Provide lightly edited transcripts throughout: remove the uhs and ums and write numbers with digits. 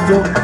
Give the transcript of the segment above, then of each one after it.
Yeah.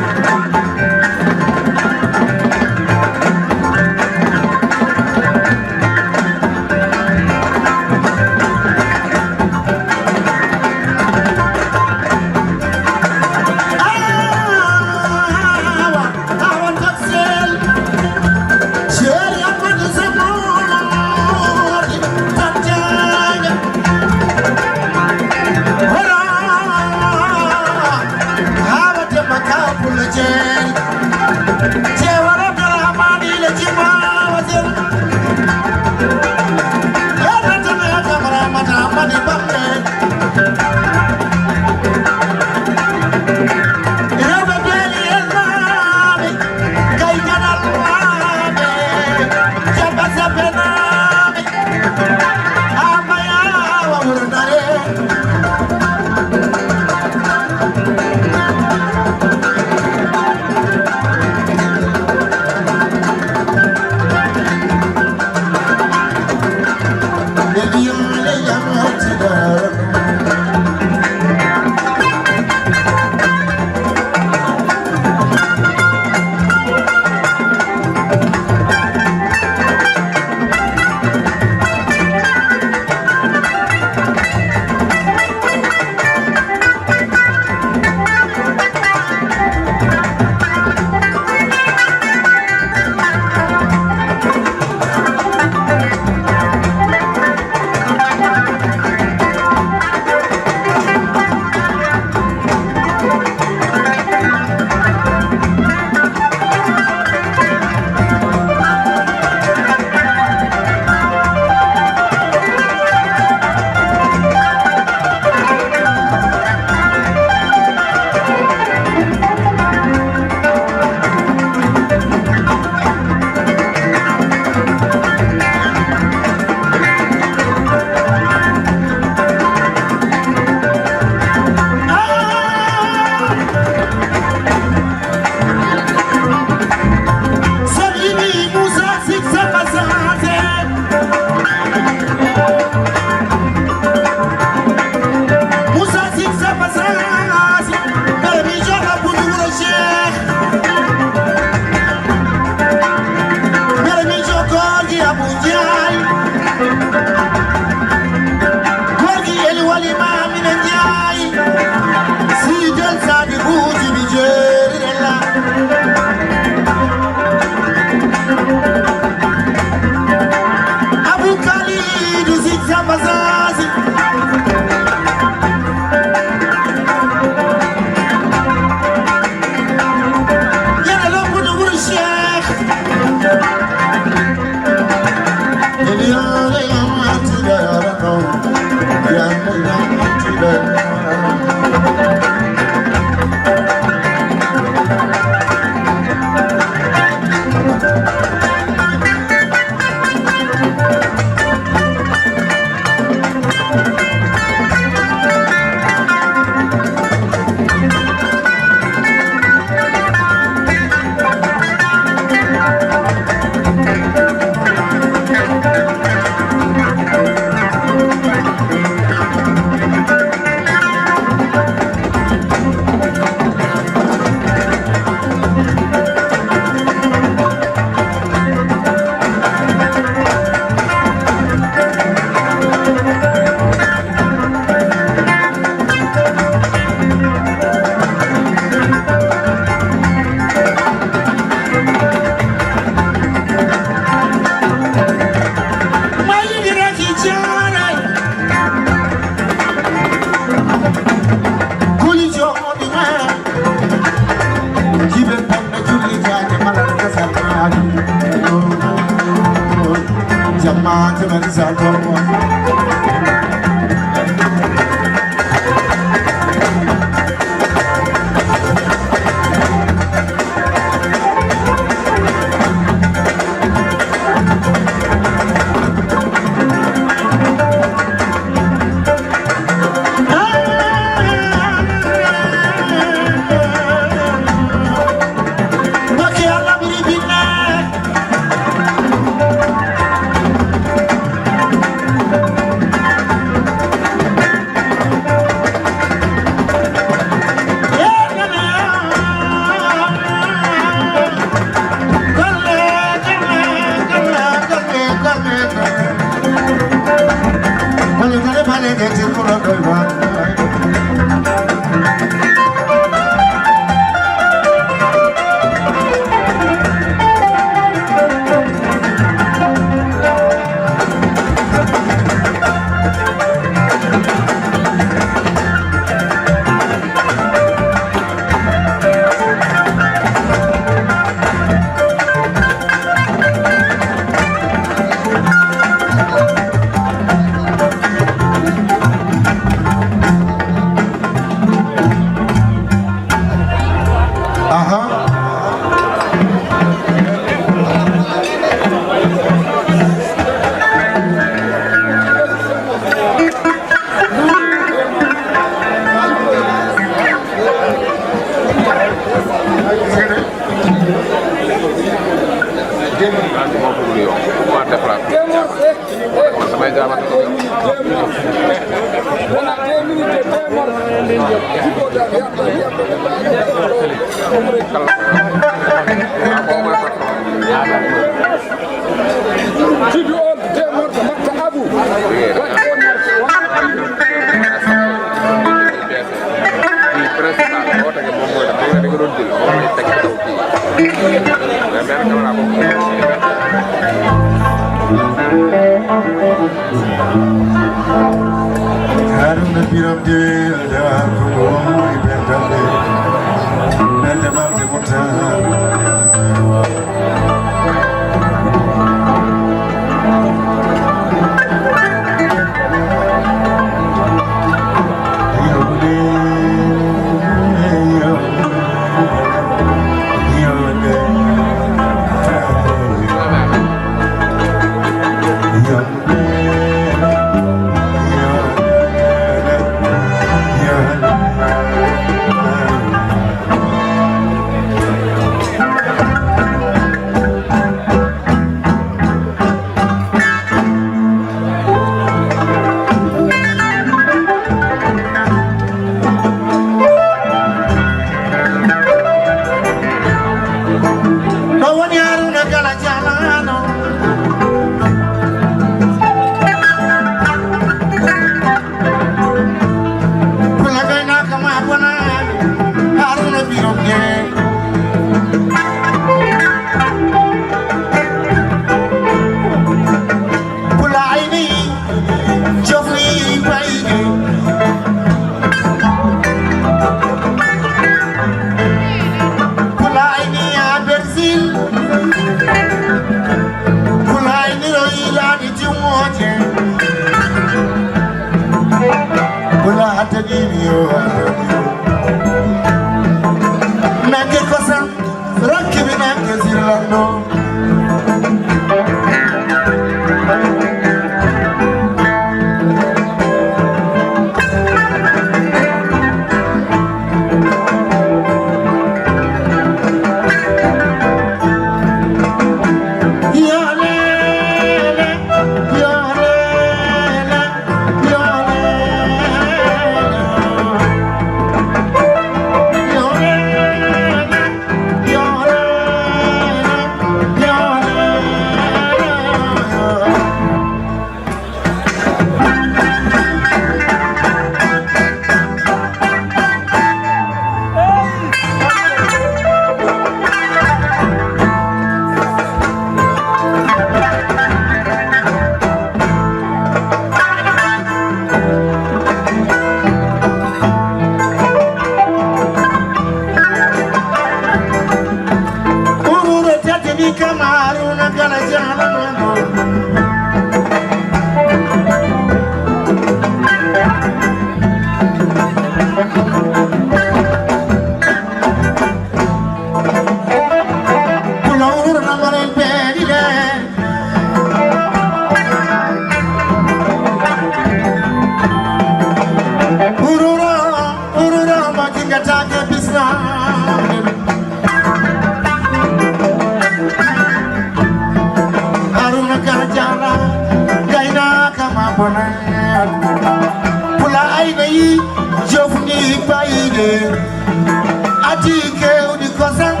Aji ke udi kosa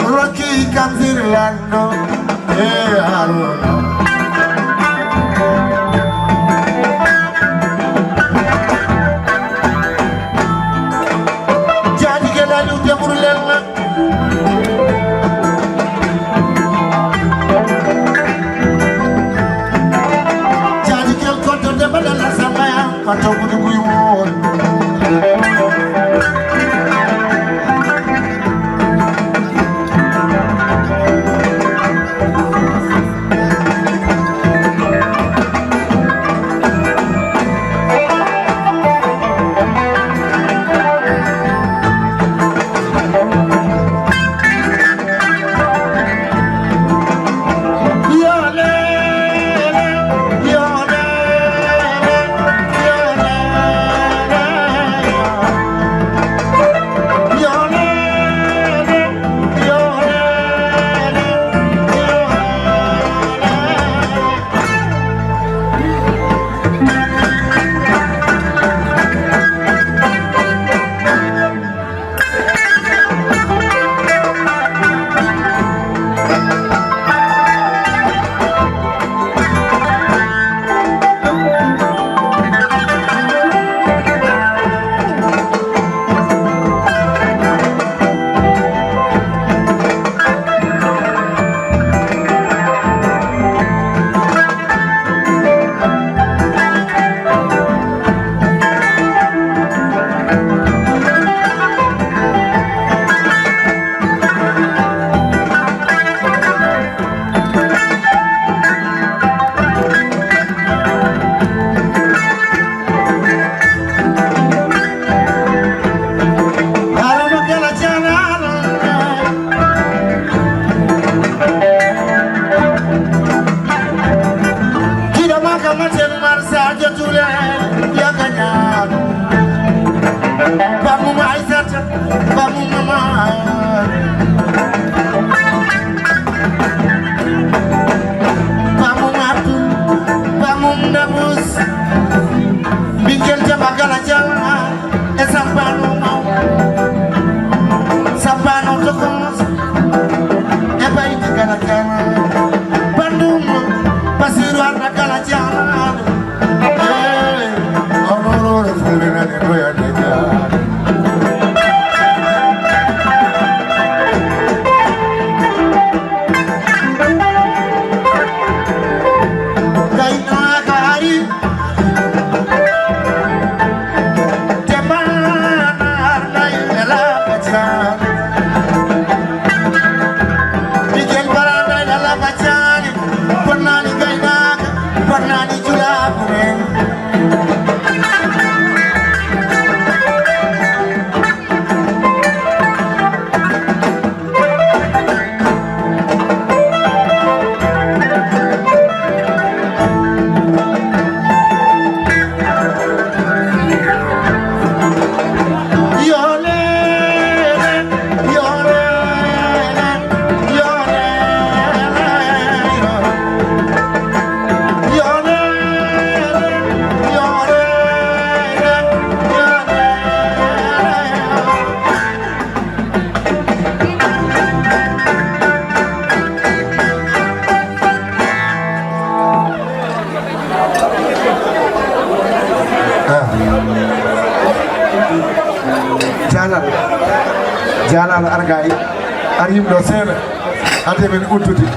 Rocky Kanzirlando Haruna Jadi ke lalu dia murlelna Jadi ke konto de badala samaya Konto kudu kuyuwon Jalal argay arim do sene ande men uddude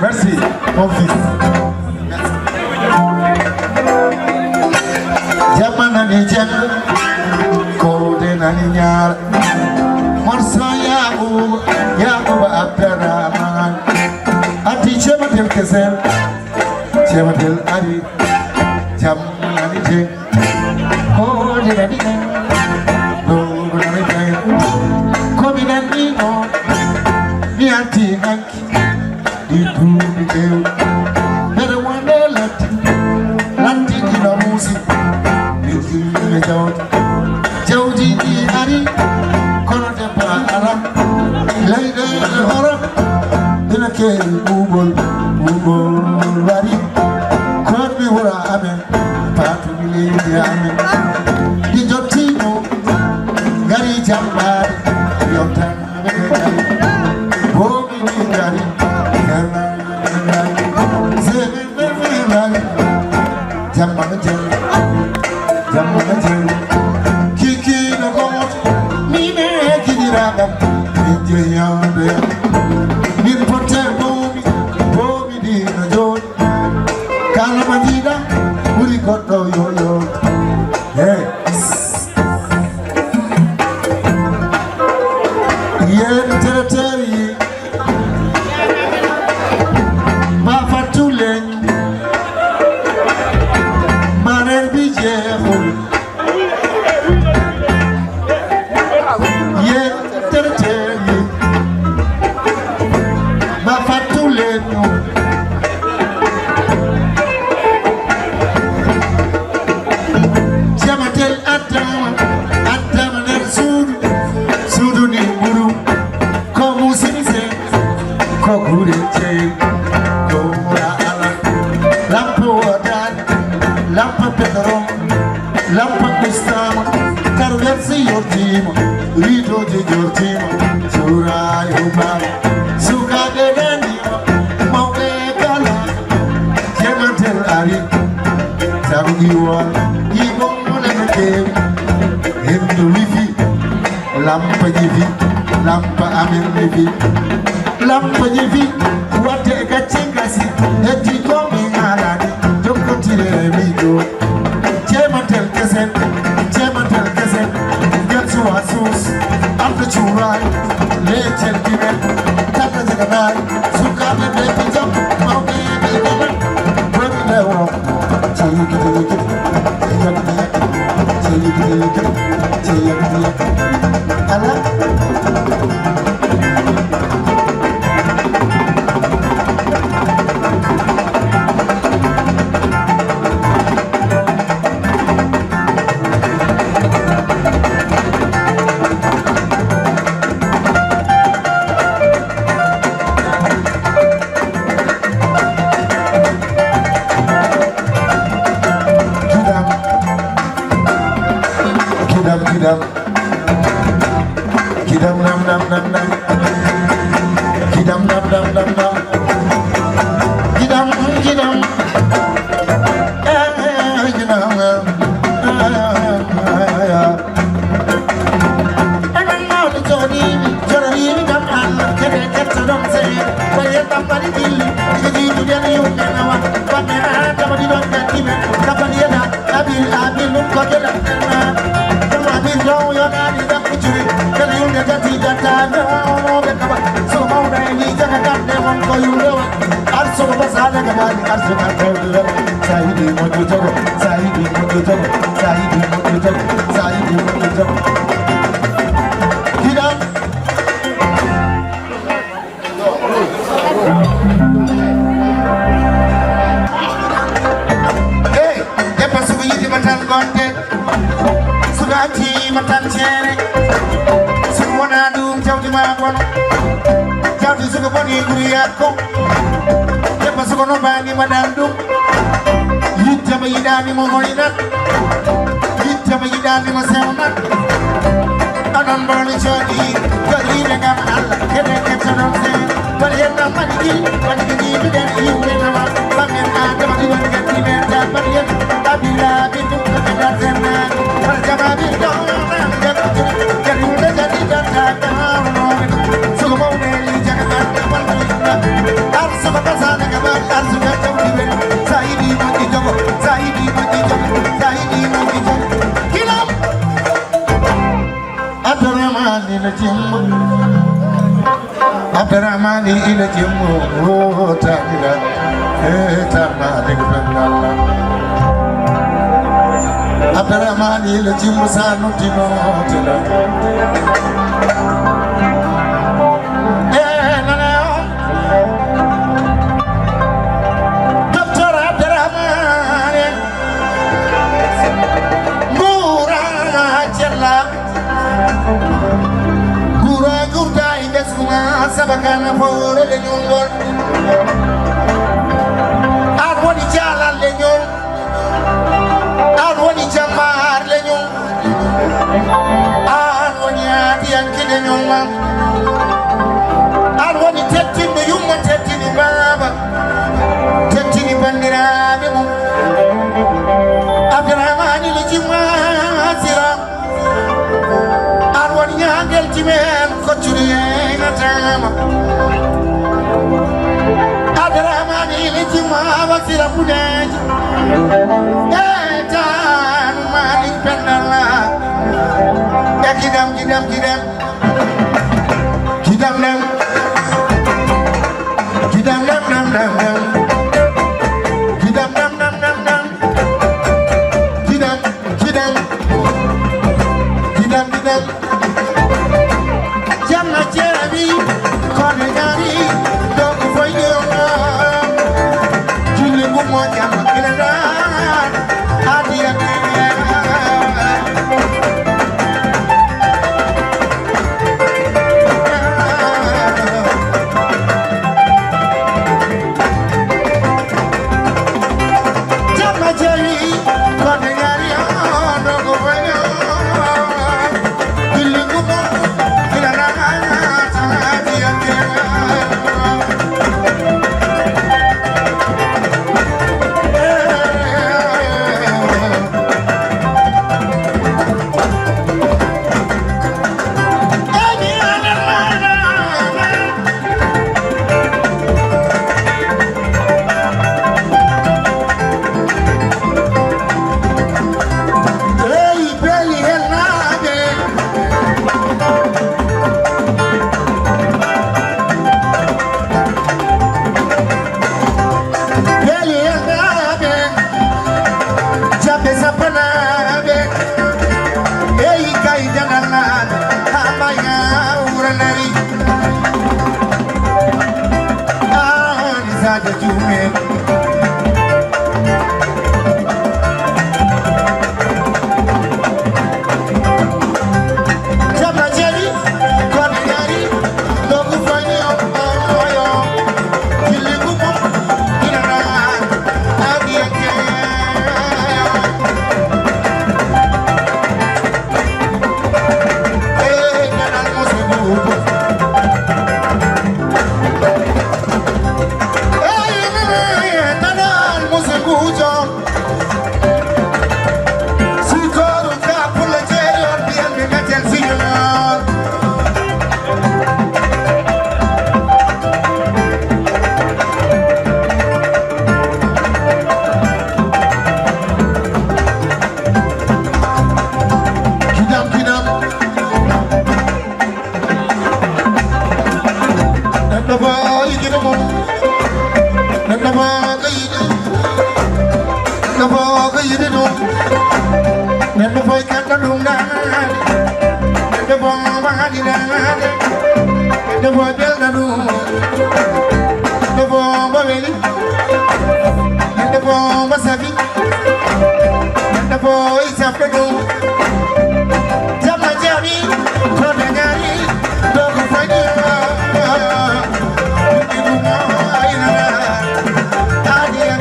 Merci, mon fils. Jamana ni jam, kode na ni nyar. Marsa ya uba Abdurrahman. Ati chematel keser, chematel ari. Jamana ni jam, kode na ni nyar. Dogo na ni nyar. Komi na ni no, ni anti anki. Di dubi eu, pero wande lanti kina musi, di kina jauji di hari, kono tempa aram, laide haram, dina ke ubol bari, kono mi wura amen, patu mi le amen, di jotino, gari jambar, yota gari, bobi di gari. Jamana jam, Adama ner sudu ni buru ko musinise ko gurete ko ala lampo wadan lampo pedro lampo kristama karversi yortima rito je yortima sura yubal suka gedeni mauke kala jemantel ari tabiwa ibo Hindu wifi, lampa jivi, lampa amin wifi, lampa jivi, wate kachingasi, eti komi ngalani, joko tire migo, chemantel kesen, getsu asus, ampe churai, lechel kimen, tata jaganai, sukame bepi jam, mauke bepi, brebi lewo, chayi kiti, Abdurrahmani ila jimmo ta'ala ta'ala Allah Abdurrahmani ila jimmo sanu tino ta'ala Dr. Abdurrahmani Mura Jalla Sabakana for the Lenyong Arwani Jala Lenyong Arwani Jamar Lenyong Arwani Yanki Lenyong Arwani Tetin the human Tetin Baba Tetin Bandira Abdurrahmani Lijima Siram Arwani Yangel Jimen Kochuri Abdurrahmani lijima wasira punej Etan malik pendala Ya kidam Kidam Jamna Jeremy Konegari Dog for you Julie Moja Adi Devo delgado, devo maveli, devo masavi, devo isapego, jama jami, kona nyari, dogo fanya, ibu ina, adia.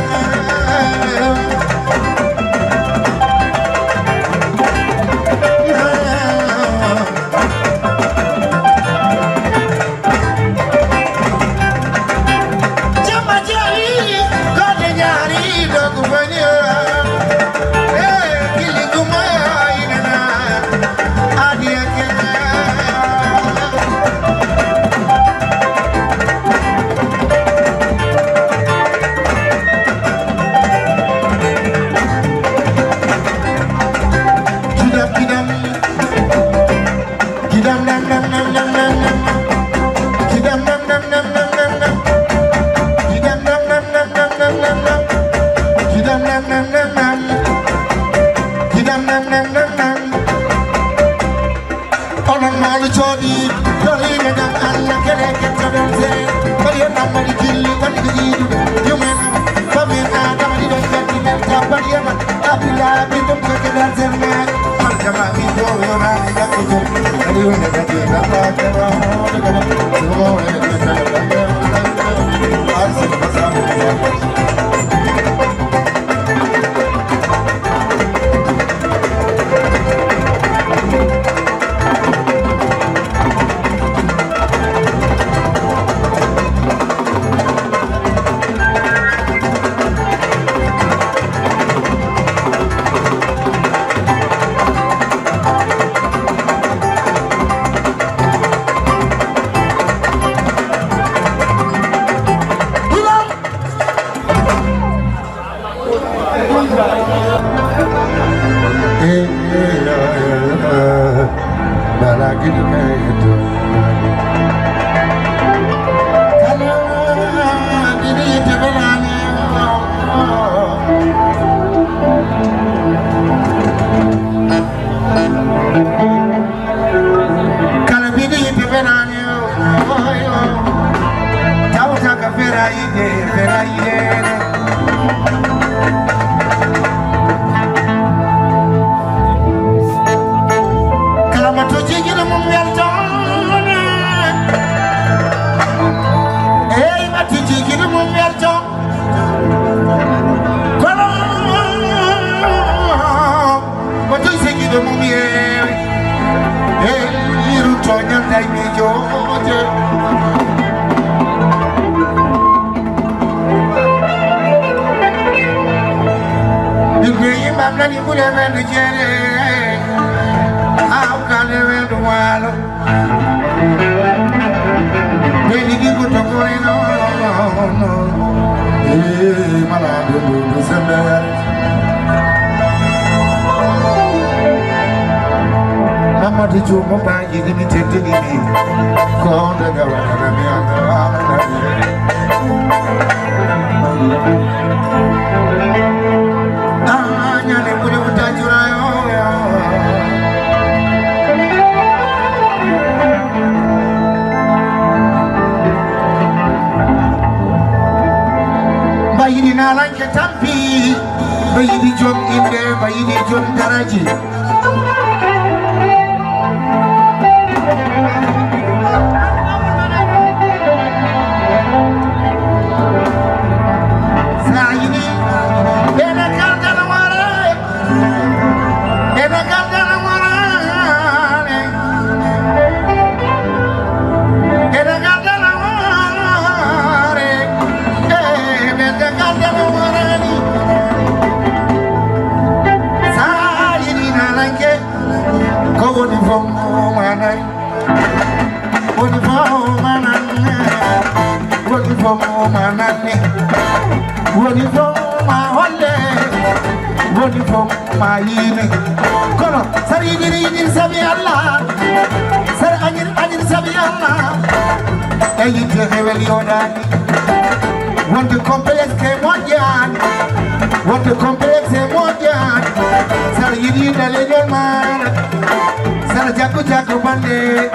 Sana jago jago bande,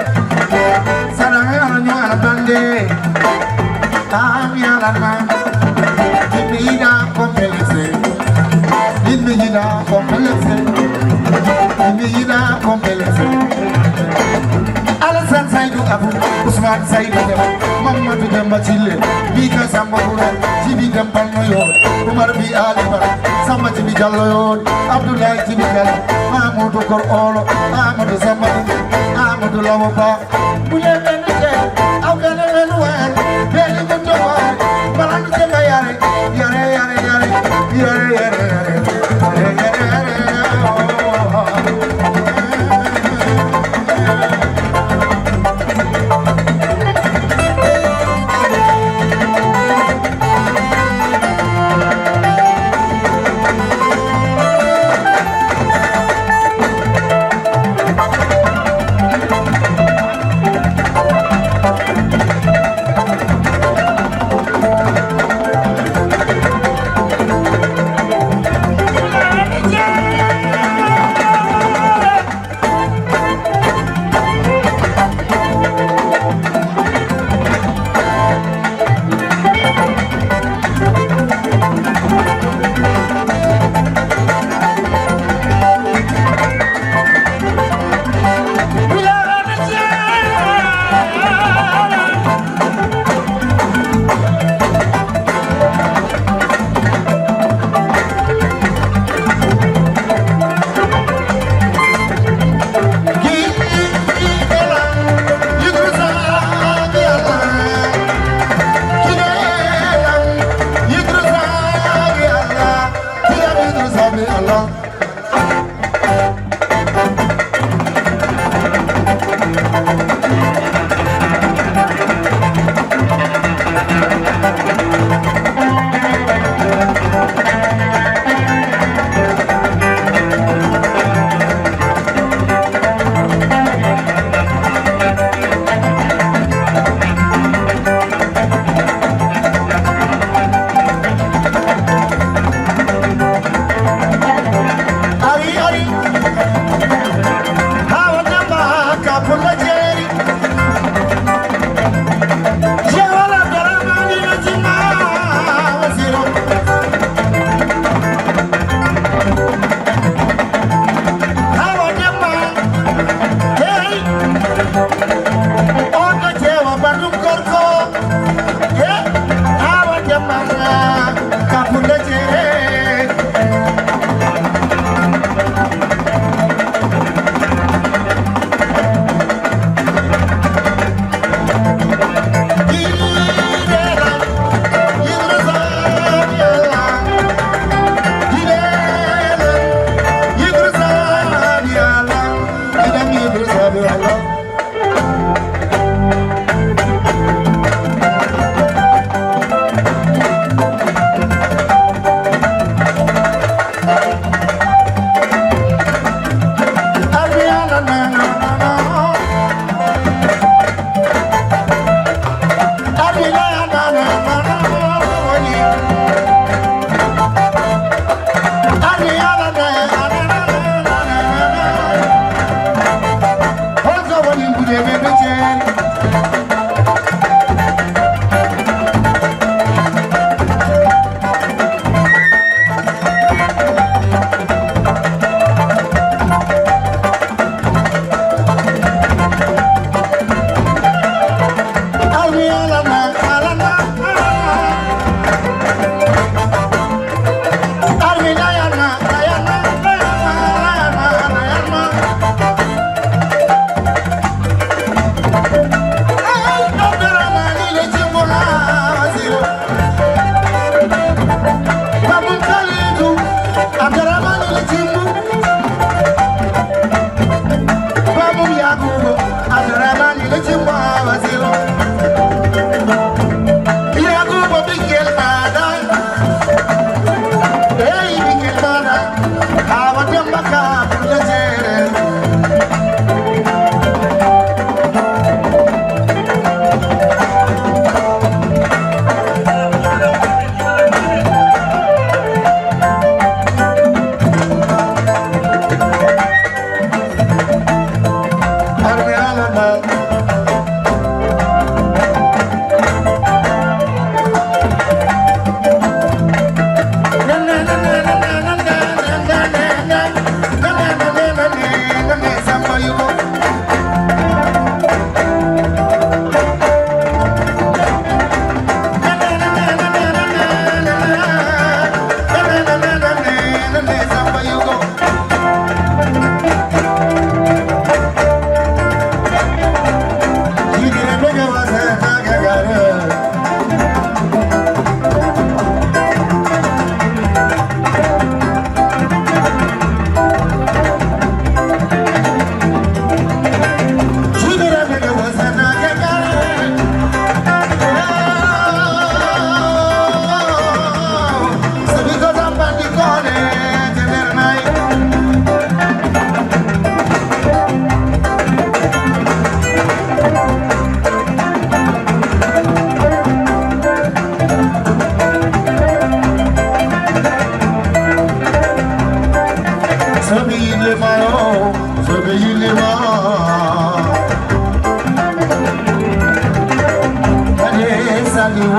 sana Male, Tamia Lana, Imina Compelese, Imina Compelese, Imina Compelese. Alasan Saidu Abu, Usman Saidu Mama to them Machile, Mika Samahura, Jibi Gampanoyo, Umar B. Alibar, Sama Jibi Jaloyon, Abdullah Jibi Jal, Mahmoud Kor, Ahmad Zaman, Ahmad Lawaba, William Benedict, Afghan Manuel, Belly Mutua, Baran Yare, Yare, Yare, Yare, Yare, Yare, Yare,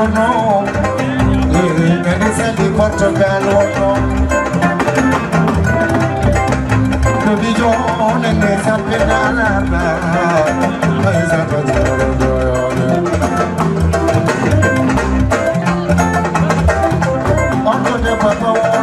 no. And it's a di Portugal no. The vision and it's a pedalana. Is that Uncle the Papa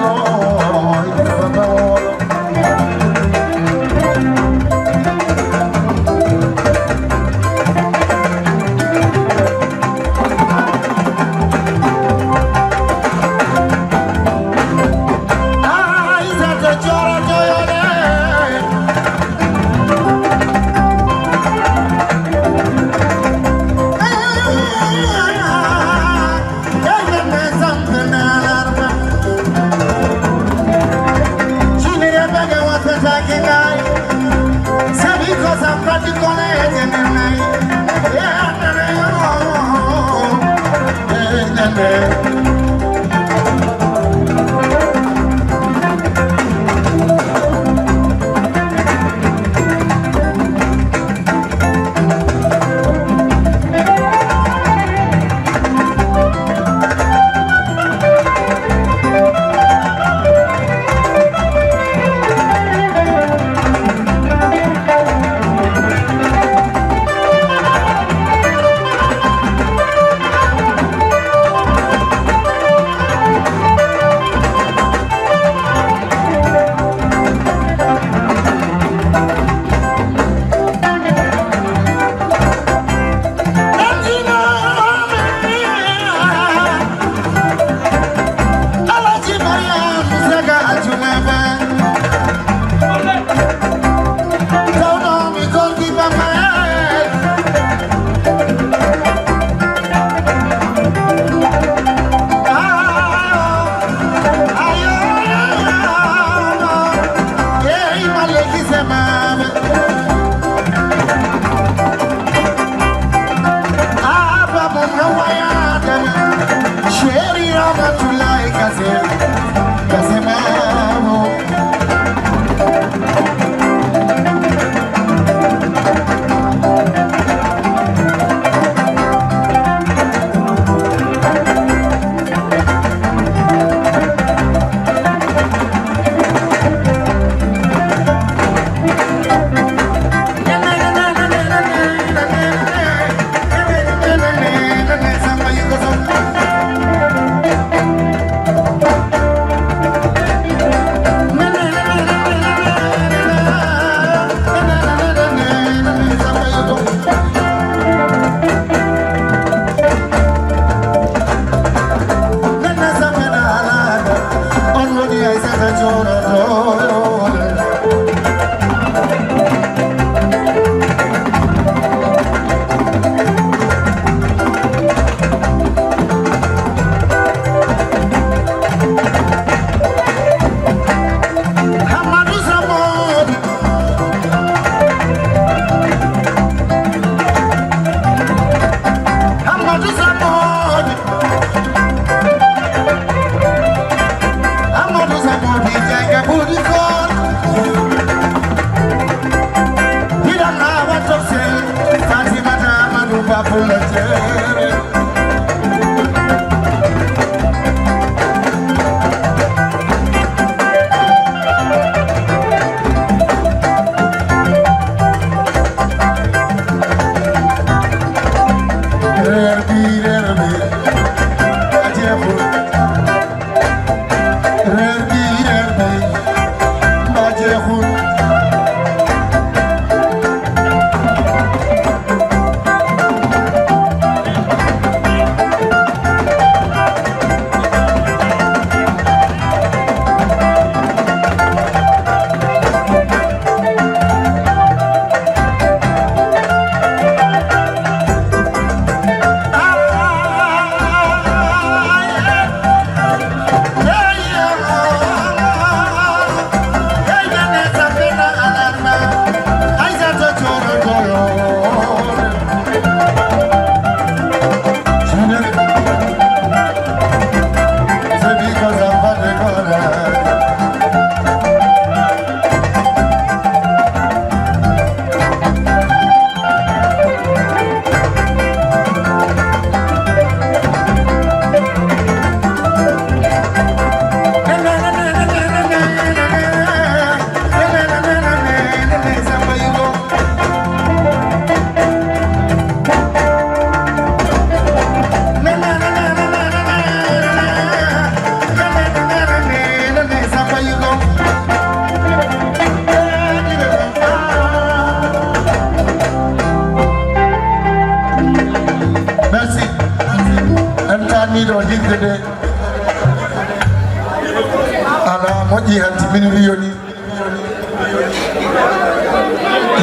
min wiyoni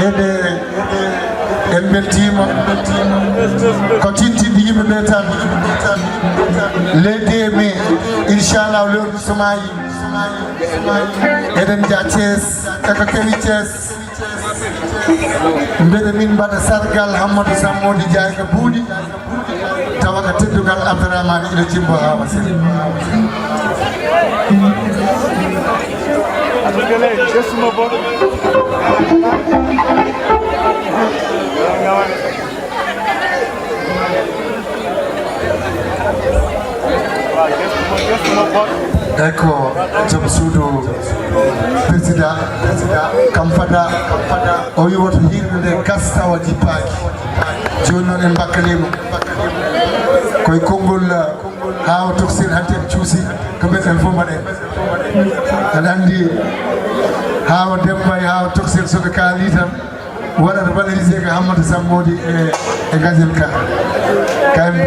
ede en beltima ko tintinde yimɓe ɓe tan leydi me inchallah lewru somayi eɗen jaa Thiès eko kewi Thiès mbeɗa min mbaɗa sargal Hammadou Sammody Diaye ko buuɗi tawa ko teddugal Abdourahmane ina jimbo ha wasiri eko joom suudu président kam fada o wi woto hirde nde gas tawa jippaaki joni noon en bakkanimo koye konngol hawa toksir hante en cuusi ko mbeɗen fof mbaɗen aɗa anndi hawa Demba e hawa toksir soɓe kaali tan waɗata valorisé ko Hammadou Sammody e gasen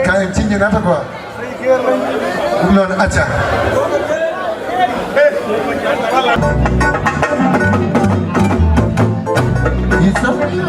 ka en ciññinata quoi ɗum noon acca Isa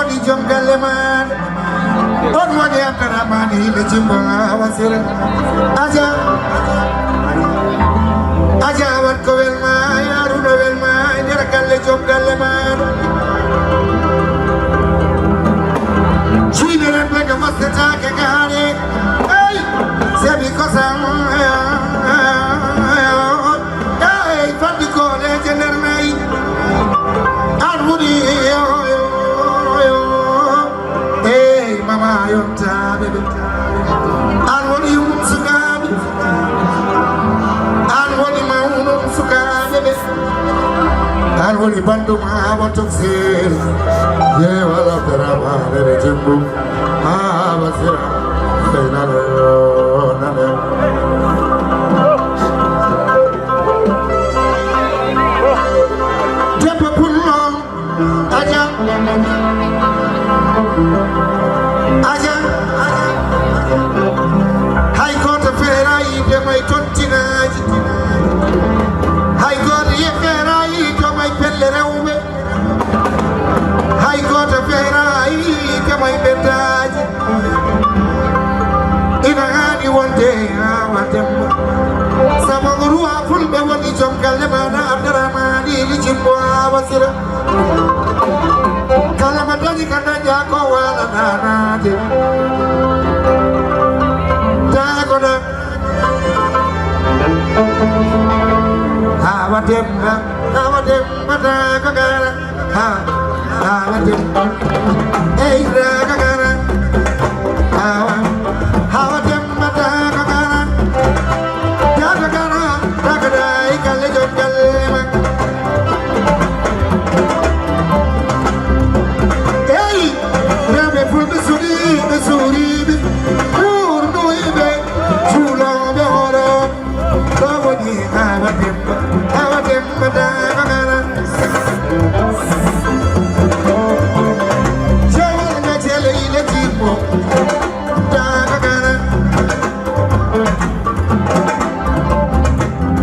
woni jom galle man on woni Abdourahmane ile jimbo wasira aja wat ko wel ma yaru do wel ma ndera galle jom galle man chine ren bega mastata ke gane ay sebi ko sam ay fadi ko le jener nay armudi hey mama yonta bebe armudi mutsugabi armudi mauno mutsugabi armudi bandu ma botoxe ye wala tarama re jimbu basira nale Depa pullo aja hay goto feerayi de may tontinaji hay goto ye feerayi to may pelle rewɓe hay goto feerayi de may beddaji ina haani wonde hawa demba sababu ruwa fulɓe woni joom galle maɗa Abdourahmane ili jimbo wasira kala ma dañi ka daña ko wala nanade dagona hawa demba daga gara hawa demba ey daga gara hawa demba daga gara daga dai galle jom galle ma Suri, Urno ibe, Chula beora, Bawadi Havadim, Madagana. Jawanga Jelly, Letipo, Dagana.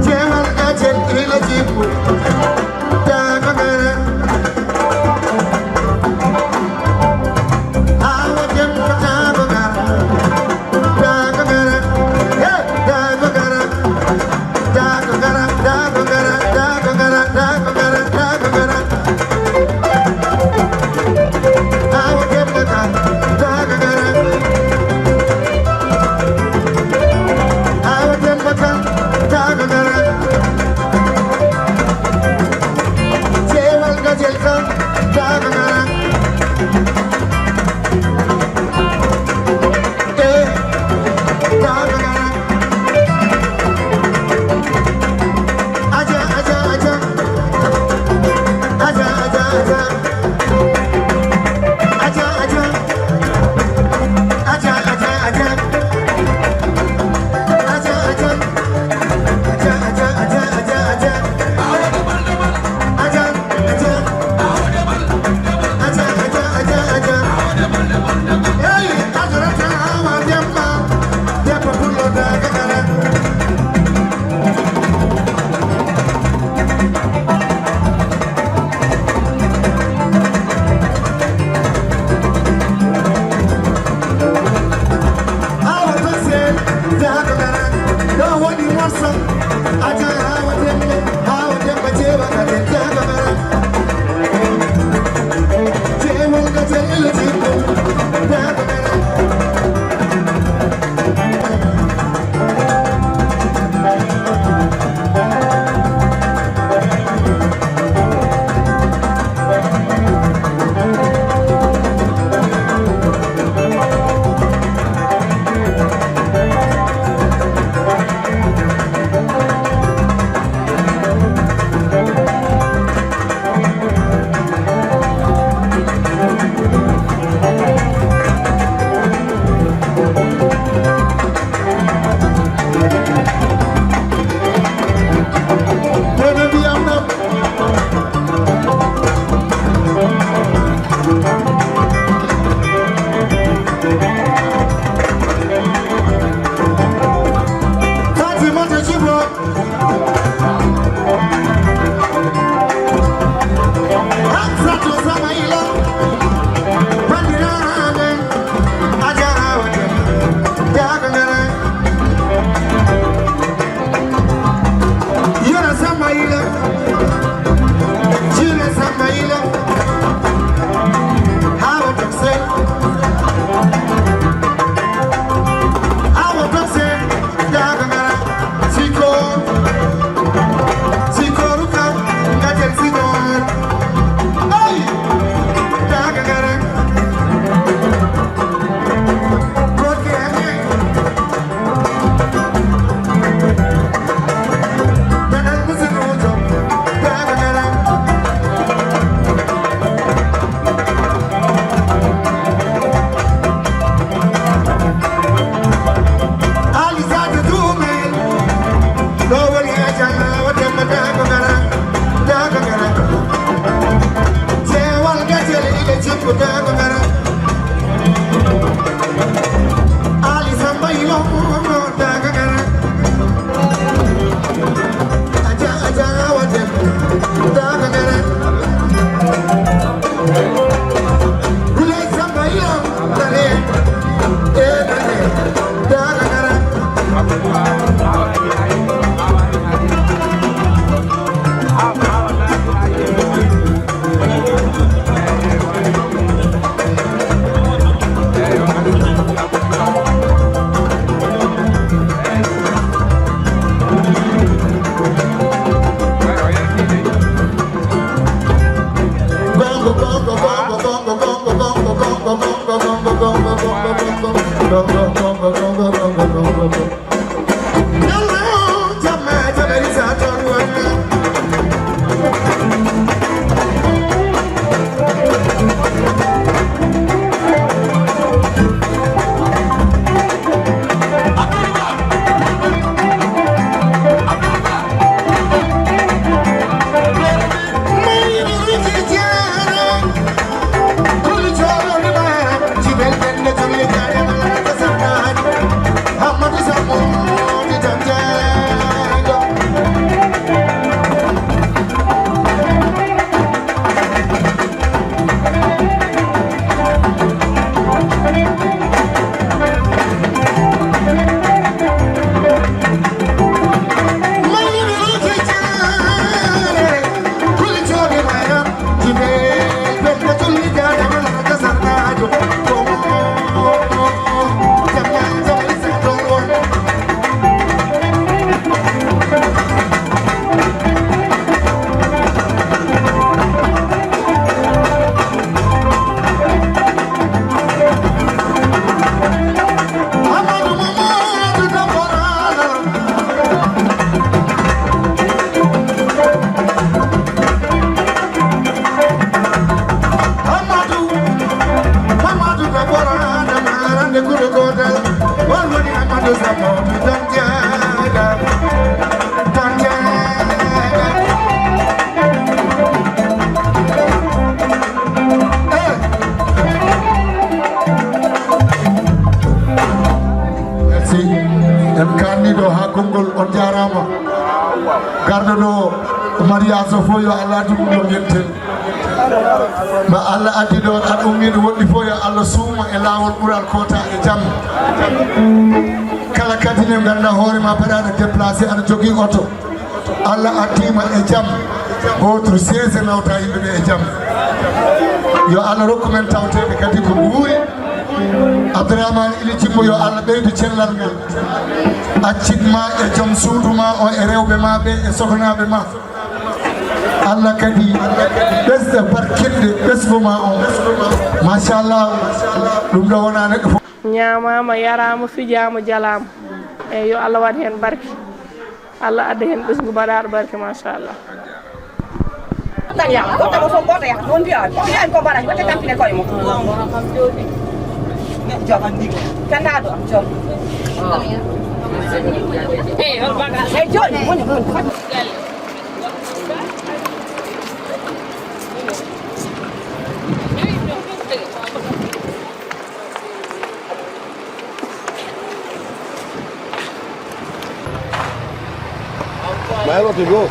Jawanga Jelly, Letipo, Dagana. de kuro godal wal woni amado samo don jaga merci en kandido ha kongol on jarama gardo do Maria Sofoyo Allah dum do yenten ma Allah addi do ad ummi wonni foyo Allah suuma e lawol bural kota e jam kala kadine ganda hoore ma badana déplacer ana jogi auto Allah attima e jam votre 16 nawta yimbe e jam yo Allah rokku men tawtede kadi ko buuri Abdourahmane ili jimmo yo Allah ɓeydu cellal ngal accitma e joom suudu ma o e rewɓe ma ɓe e sohnaɓe ma Allah kadi ɓesda barkinde ɓesgoma o machallah ɗum ɗo wona neɗɗo fof ñamama yarama fijama jalama eyyi yo Allah waɗ hen barke Allah adda hen ɓesgu mbaɗaɗo barke machallah Tanya, kau tak masuk kota ya, non dia. Dia kau barang, kau tak pilih kau yang mau. Jangan di. Kan ada, jom. Eh, jom, mana pun. Baik tu bro.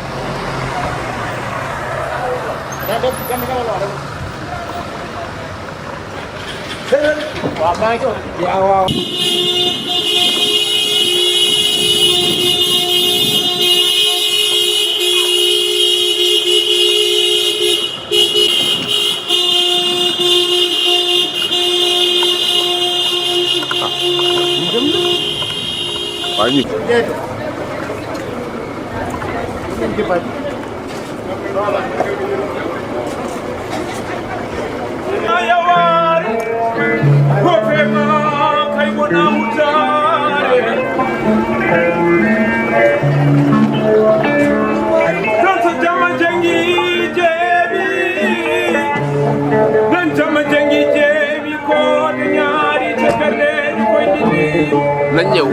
Banyak. Nanya.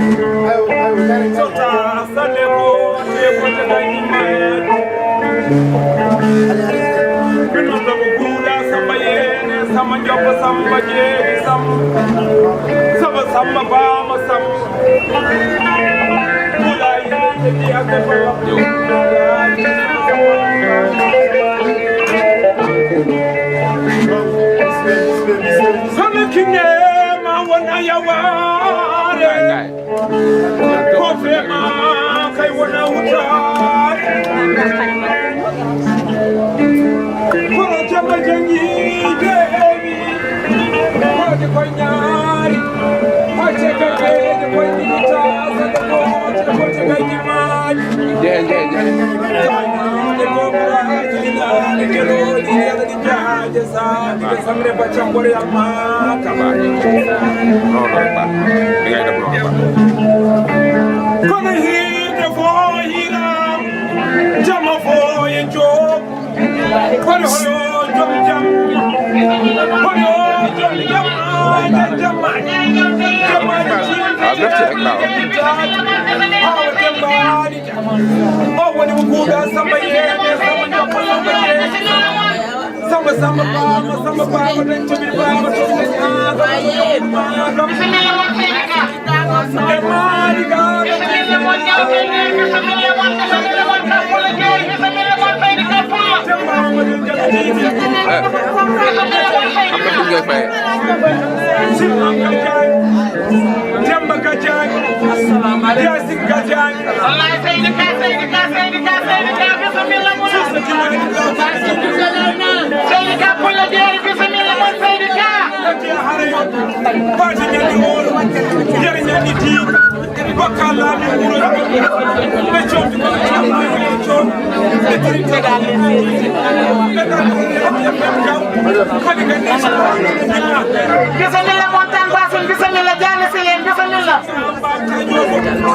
Bismillah montan basin, bismillah jalan silin, bismillah.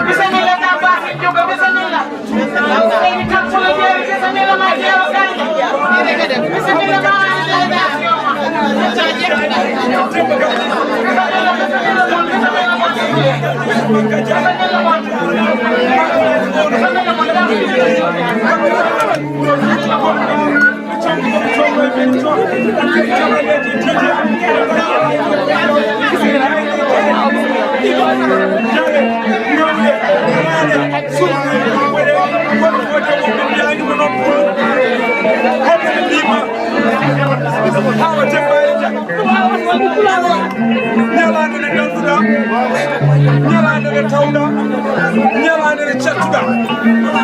Bismillah basin juga bismillah. Ini kan pulau dari bismillah macam kan. Bismillah basin.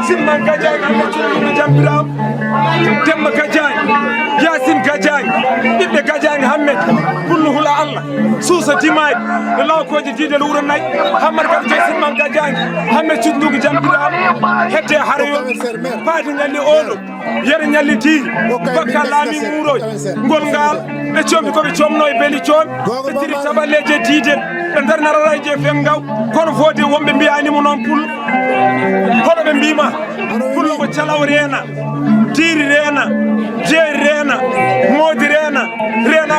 Simman Gajang am jambiram Demba Gajang Yasin Gajang Ibbe Gajang Hammed kullu hula Allah Susa Dimay law ko je didel wuro nay Hamar Gajang Simman Gajang Hammed cuddugo jambiram hedde harayo paati nyalli odo yere nyalli ti bakka lami muroy ngol ngal e combi ko be comno e beli com e tiri tabaleje didel be dar nararaje fengaw kono fodi wombe mbiani mo non pul hono be mbima pullo ko calaw rena tiri rena jeeri rena modi rena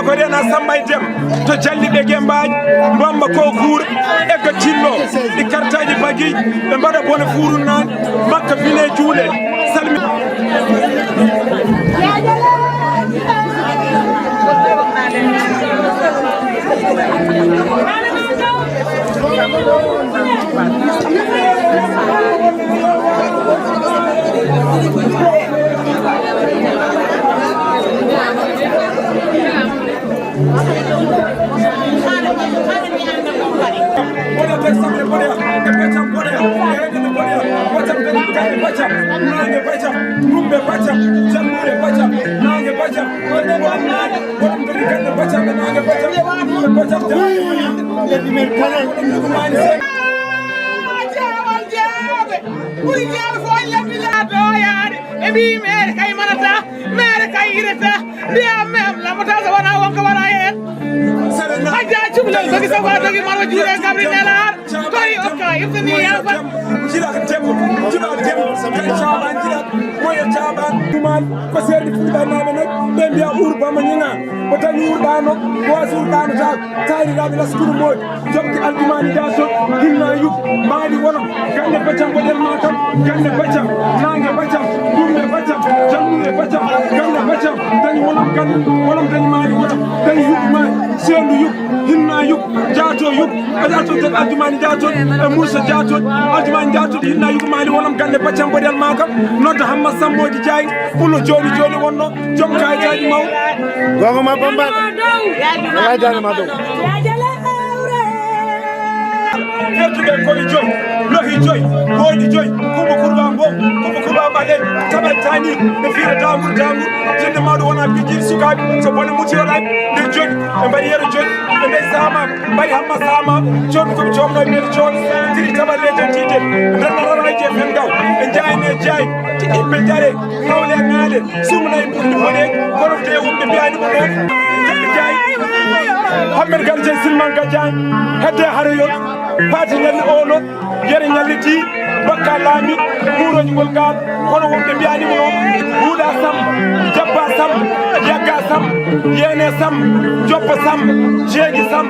ko rena sambay dem to jalli be gembaji bamba ko kuur e ko tinno di kartaji bagi be mbada bona furu nan makka fine juule salmi ko serdi fuda nabe nak be biya urba ma nyina ko tan urbano ko urbano ta tayri rabi la skuru mod jomti algumani da so hinna yub mali wono gande bacam ko del matam gande bacam nange bacam dumbe bacam jamude bacam gande bacam tan wolom tan mali wono tan yub mali sendu yub hinna yub jato yub ajato tan algumani jato e musa jato algumani jato hinna yub mali wolom gande bacam ko del makam nodda hamma sammoji jaay pulo joni wonno jom kay jaaji maw gongo ma bambal ya jale ma do Kertuɓe koye joyi lohi joyi woyɗi joyi kumba kurba mbaɗe taɓantani ɓe fiira dambour jinde mawɗo wona bijiri sukaɓe so bone mutiyoɗaɓe nde joni ɓe mbaɗi yeero joni ɓe nde samama mbaɗi hamma samama joni koɓe comno e mbeɗe cooni tiri taɓalleje tiiɗen nder nararaji e fengaw ɓe jayne jaayi ti iɓɓe jare hawle ŋaale sumna e ɓurɗi boɗe kono te wonɓe mbiyanimo ɗon ɓe jaayi Hammed Gajang Simman Gajang hedde harayon paati ñalli ono yere ñalli ti bakka laami muroji ngol gal kono wonɓe mbiyanimo noon buuɗa sam jabba sam yagga sam yene sam joppa sam jeegi sam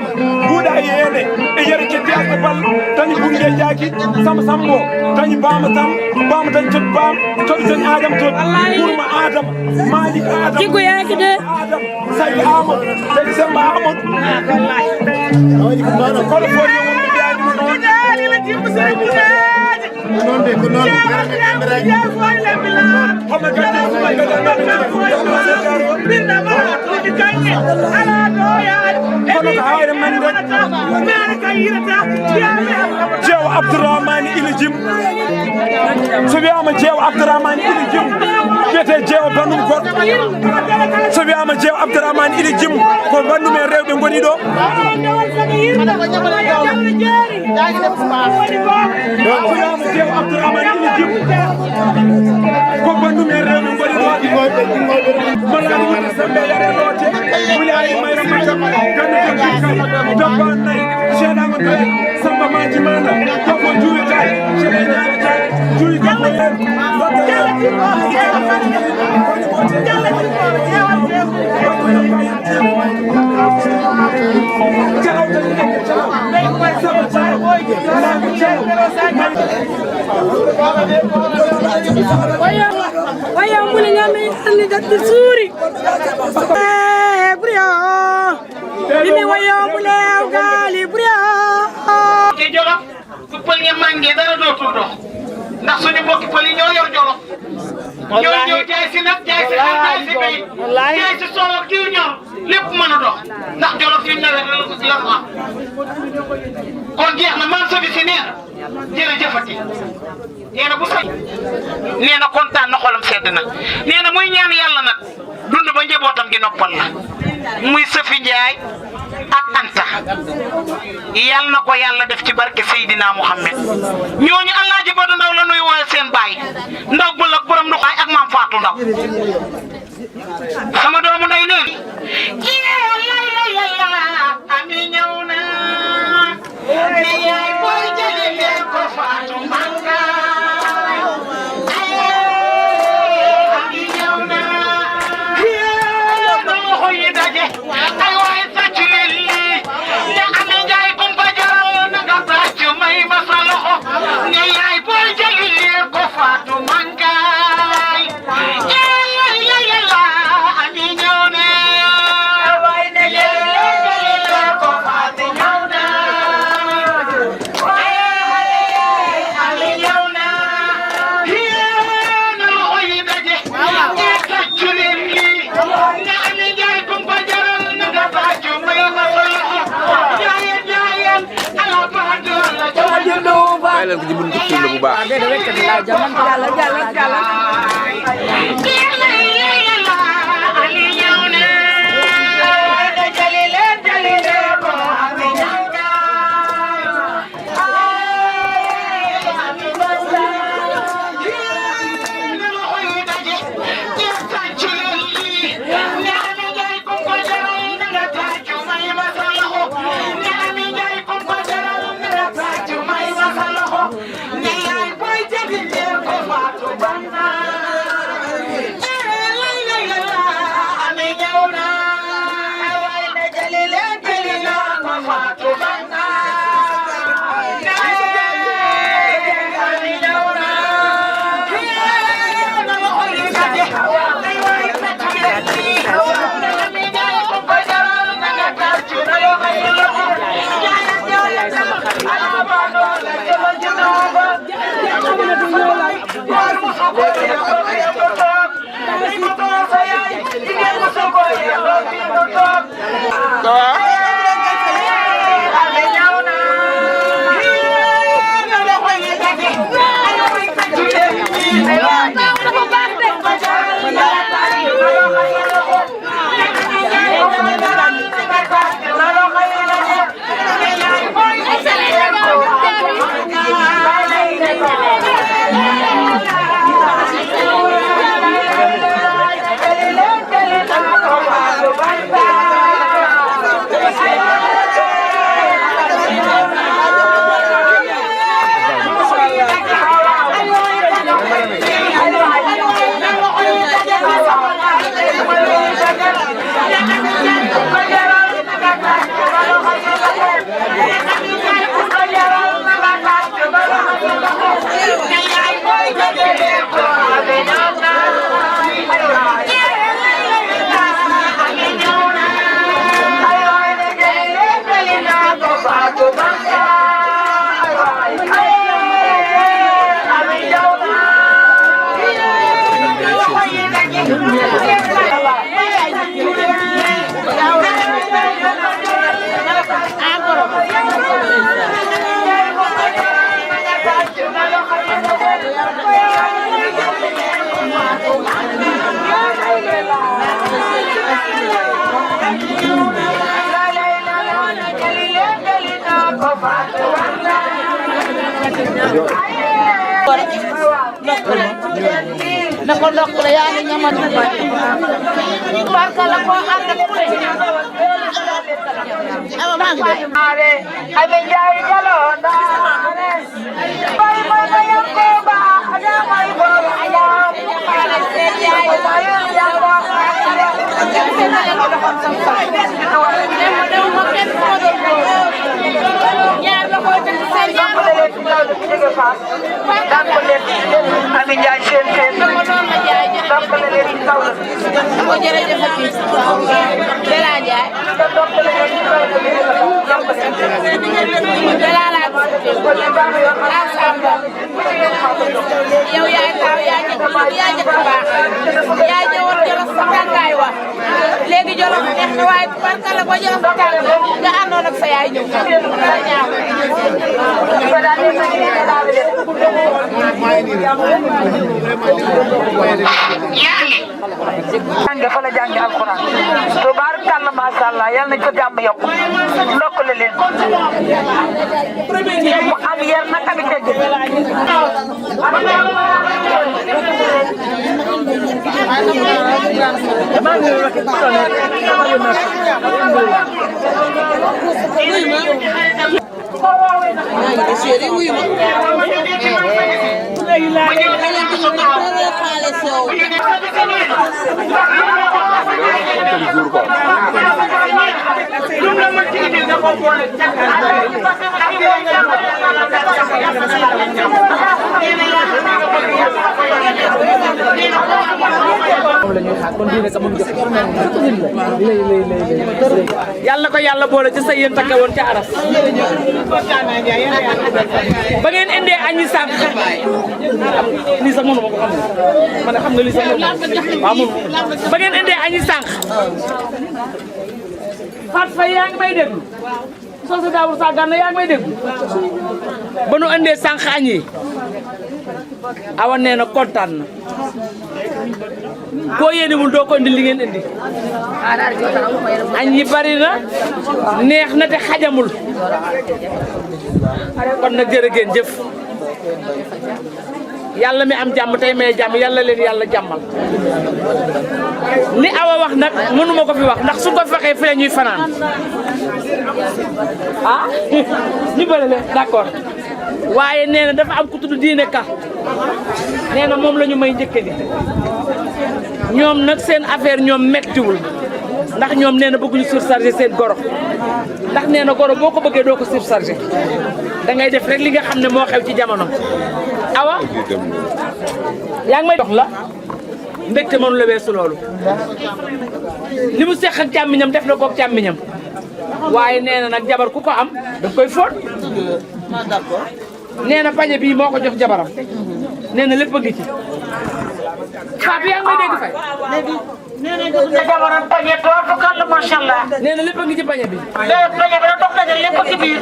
buuɗa yene e yere keddi asde bal tañi bunge jaaki sam sambo tañi bama tam bama tañi tot bam toɗi tañi adam tot ɓurma adam malik adam jiggo yaaki de adam sayi amadou tañi semba amadou kono foti wonɓe mbiyanimo noon Jeewo Abdourahmane Ilijim so wiyama Jeewo Abdourahmane Ilijim wiyete Jeewo bandum goɗɗo so wiyama Jeewo Abdourahmane Ilijim ko bandum e rewɓe goni ɗo Jeewo Abdourahmane Ilijim ko bandum e rewɓe goni ɗo malani woni sembe yare lote wulani mayra matam gande ko dabban nayi seeɗago tawi samba maji mana koko juwetani seeɗa ñaretani juwi kako yen Jalaw Waya mule nyame ni datti suri. Brio. Bimi waya mule gali brio. Ke jolo ku pël ñe mangé dara dootul dox ndax suñu mbokki pël yi ñoo yor jolo ñoo ñëw jaay si nag jaay si xar jaay si bay jaay si soow ak diw ñor lépp mën a dox ndax jolo fi nawet la am kon jeex na man sobi si nee na jërëjëfati nee na bu say nee na kontaan na xolam sedd na nee na muy ñaan yàlla nag dund ba njabootam gi noppal la muy Safi Njaay ak Anta yàlla na ko yàlla def ci barke Seydina Muhammad ñooñu Alaaji Badu Ndaw la nuy woowee seen baay ndaw bël ak borom nuxaay ak maam Faatu Ndaw sama doomu nday neen yàlla ami ñëw na ne yaay booy jëli leen ko Faatu Manga ami ñëw na na loxo yi daje ay waay sàcc leen lii ne ami njaay kumpa jaral na nga sàcc may ma sa loxo ne yaay booy jëli leen ko Faatu Manga yàlla ami ñëw na waay ne jëli leen ko Faatu ñëw na ami ñëw na na loxo yi daje ne sàcc leen lii ne ami njaay kumpa jaral na nga sàcc may ma sa loxo jaayeen ala baado la bàyyi leen ko ci buntu kii la bu baax. nako ndokkule yaani ñamatu barka la ko ànd ak kule awa maa ngi def ame jaay jalonda bay ma ma yakko ba ada may bo ada ala sen yaay bayu yakko ñaar la ko ko jërëjëf Bella Ndiaye Bella laa yow yaay taaw yaa njëkk a baax yaa ñëwoon Jolof sa tàngaay wax léegi Jolof neex na waaye barkala ba Jolof tàng nga àndoon ak sa yaay ñëw jànge fa la jànge alquran tubaarkàlla macha allah yal nañ ko jàmm yokk ndokkale leen mu am yar nag ami tegg yàlla ko yàlla boole ci sa yéen takke woon ca aras ba ngeen indee añi sànq lii sax mënu ma ko xam ma ne xam nga lii sax mënu waaw mënu ba ngeen indee añi sànq Fatou Faye yaa ngi may déglu soo sa daawur sa gànna yaa ngi may déglu ba nu indee sànq añ yi awa nee na kontaan na koo yéenewul doo ko indi li ngeen indi añ yi bari na neex na te xajamul kon nag jërë ngeen jëf yàlla mi am jàmm tey may jàmm yàlla leen yàlla jàmmal li awa wax nag mënuma ko fi wax ndax su ko fi waxee fi la ñuy fanaan ah ñu bëri leen d'accord waaye nee na dafa am ku tudd diine ka nee na moom la ñu may njëkke di ñoom nag seen affaire ñoom mettiwul ndax ñoom nee na bëgguñu surcharger seen goro ndax nee na goro boo ko bëggee doo ko surcharger da ngay def rek li nga xam ne moo xew ci jamono awa yaa ngi may dox la mbégte mënu la weesu loolu li mu seq ak càmmiñam def na koog càmmiñam waaye nee na nag jabar ku ko am daf koy fóot nee na pañe bii moo ko jox jabaram nee na lépp a ngi ci Fatou yaa ngi may dégg fay sa jabaram pañe toor fakalla macha allah nee na lépp a ngi ci pañe bi pañe bi da dox daje lépp ci biir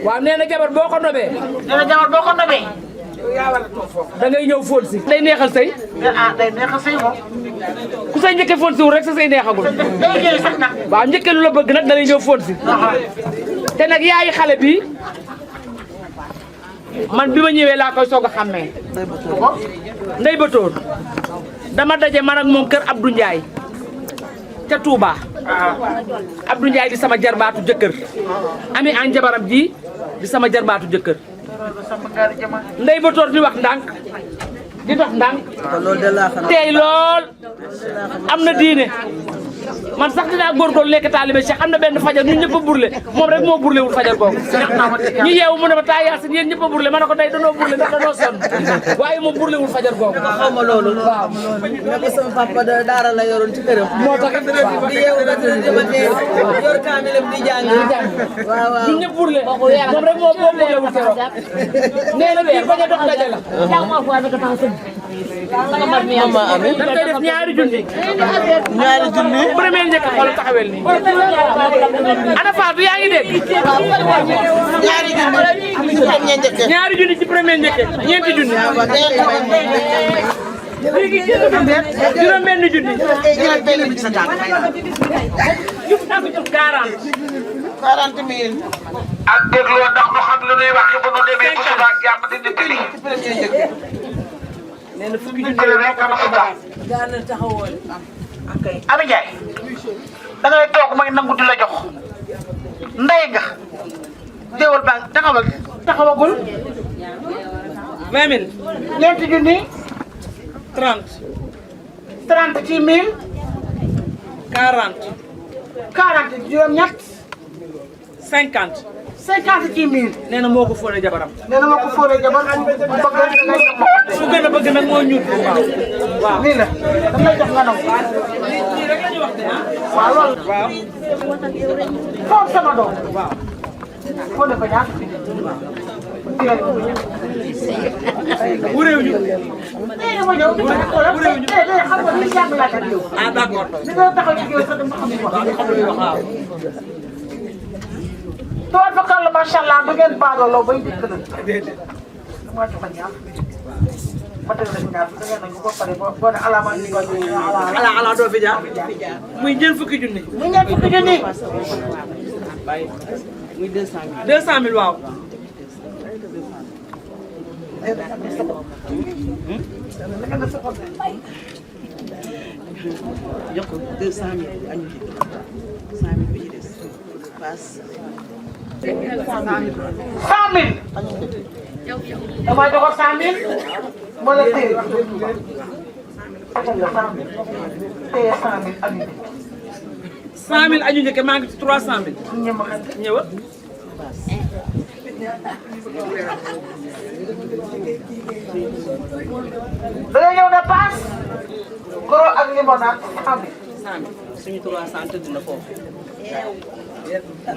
waaw nee na jabar boo ko nobee nee na jabar boo ko nobee da ngay ñëw fóot si day neexal sëy ah day neexal sëy moom ku say njëkkee fóot si wul rek sa sëy neexagul day jëli sax nag waaw njëkkee lu la bëgg nag da lay ñëw fóot si te nag yaayi xale bi man bi ma ñëwee laa koy soog a xàmmee ndey batoor dama daje man ak moom kër Abdou Ndiaye ca Touba Abdou Ndiaye di sama jarbaatu jëkkër ami an jabaram ji di sama jarbaatu jëkkër ndey batoor di wax ndànk di dox ndànk tey lool am na diine man sax dinaa góorgóorlu lekk taalibe Cheikh am na benn fajar ñun ñëpp a burle moom rek moo burle wul fajar googu ñu yeewu mu ne ma taa yaasin yéen ñëpp a burle ma ne ko day danoo burle ndax danoo sonn waaye moom burle wul fajar googu xaw ma loolu waaw ne ko sama papa daara la yoroon ci këram moo tax di yeewu ba dama ne yor kaamilam di jàng waaw waaw ñun ñëpp burle moom rek moo burle wul keroog nee na weer bañ a dox daje la mama ami dañ koy def ñaari junni premier njëkk xool taxawel nii ana Fatou yaa ngi dégg ñaari junni ci premier njëkk ñeenti junni juróom benn junni 40 000 ak dégloo ndax nu xam lu nuy wax bu nu demee bu subaa jàmm di dimbali. nee na fukki junni rek am si tax. daana taxawoon Ami Ndiaye da ngay toog may nangu di la jox ndey nga déwal baa taxawagul 20 000 ñeenti junni 30 30 ci 1000 40 40 juróom-ñett 50 50 ci 1000 nee na moo ko fóone jabaram nee na ma ko fóoree jabar bëgg na ngay jox ma ko fu gën a bëgg nag moo ñuul waaw nii la damay jox nga naw waaw loolu waaw foofu sama doom waaw ko ne ko ñaar wuréew ñu ma ñëw wuréew ñu xam nga li jàng laa yow ah d'accord ni nga taxaw ci yow sax dama xam wax waaw tool fa kàll macha allah du ngeen baagaloo bay dikk na dama joxe ñaar ma tëdd la ñaar da ngeen nangu ba pare boo ne alama ni ko ala doo fi jaar muy ñeent fukki junni muy ñeent fukki junni muy 200 000 waaw jox ko 200 000 añu 100 000 bi des passe 100 000 dama jox 100 000 moo la téye téye 100 000 añu 100 000 añu njëkk maa ngi ci 300 000 ñëwal da ngay ñëw ne paas goro ak limonade 100 000 suñu 300 tëdd na foofu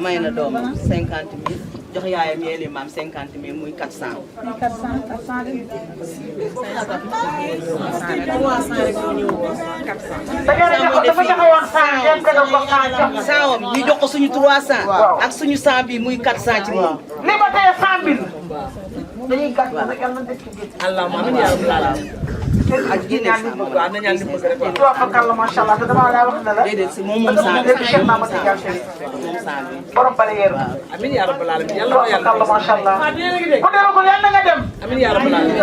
may na doomam 50 000 jox yaayam yéeli maam 50 000 muy 400. saawam ñu jox ko suñu 300. ak suñu 100 bi muy 400 ci moom. li ma teye 100 000 dañuy gàtt rek yàlla na def ci géej. allahumma amiin yaa rabbal aalamiin. ak Guinée waaw nañu ànd bëgg rek waaw. tuwa fakal la macha allah te dama laa wax ne la. déedéet si moom 100 léegi Cheikh Mamadou Diagne Chérif. moom 100 bi. borom barrière. amiin yaa rabbal aalamiin yàlla tuwa fakal la macha allah. ku demagul yàlla nga dem. amiin yaa rabbal aalamiin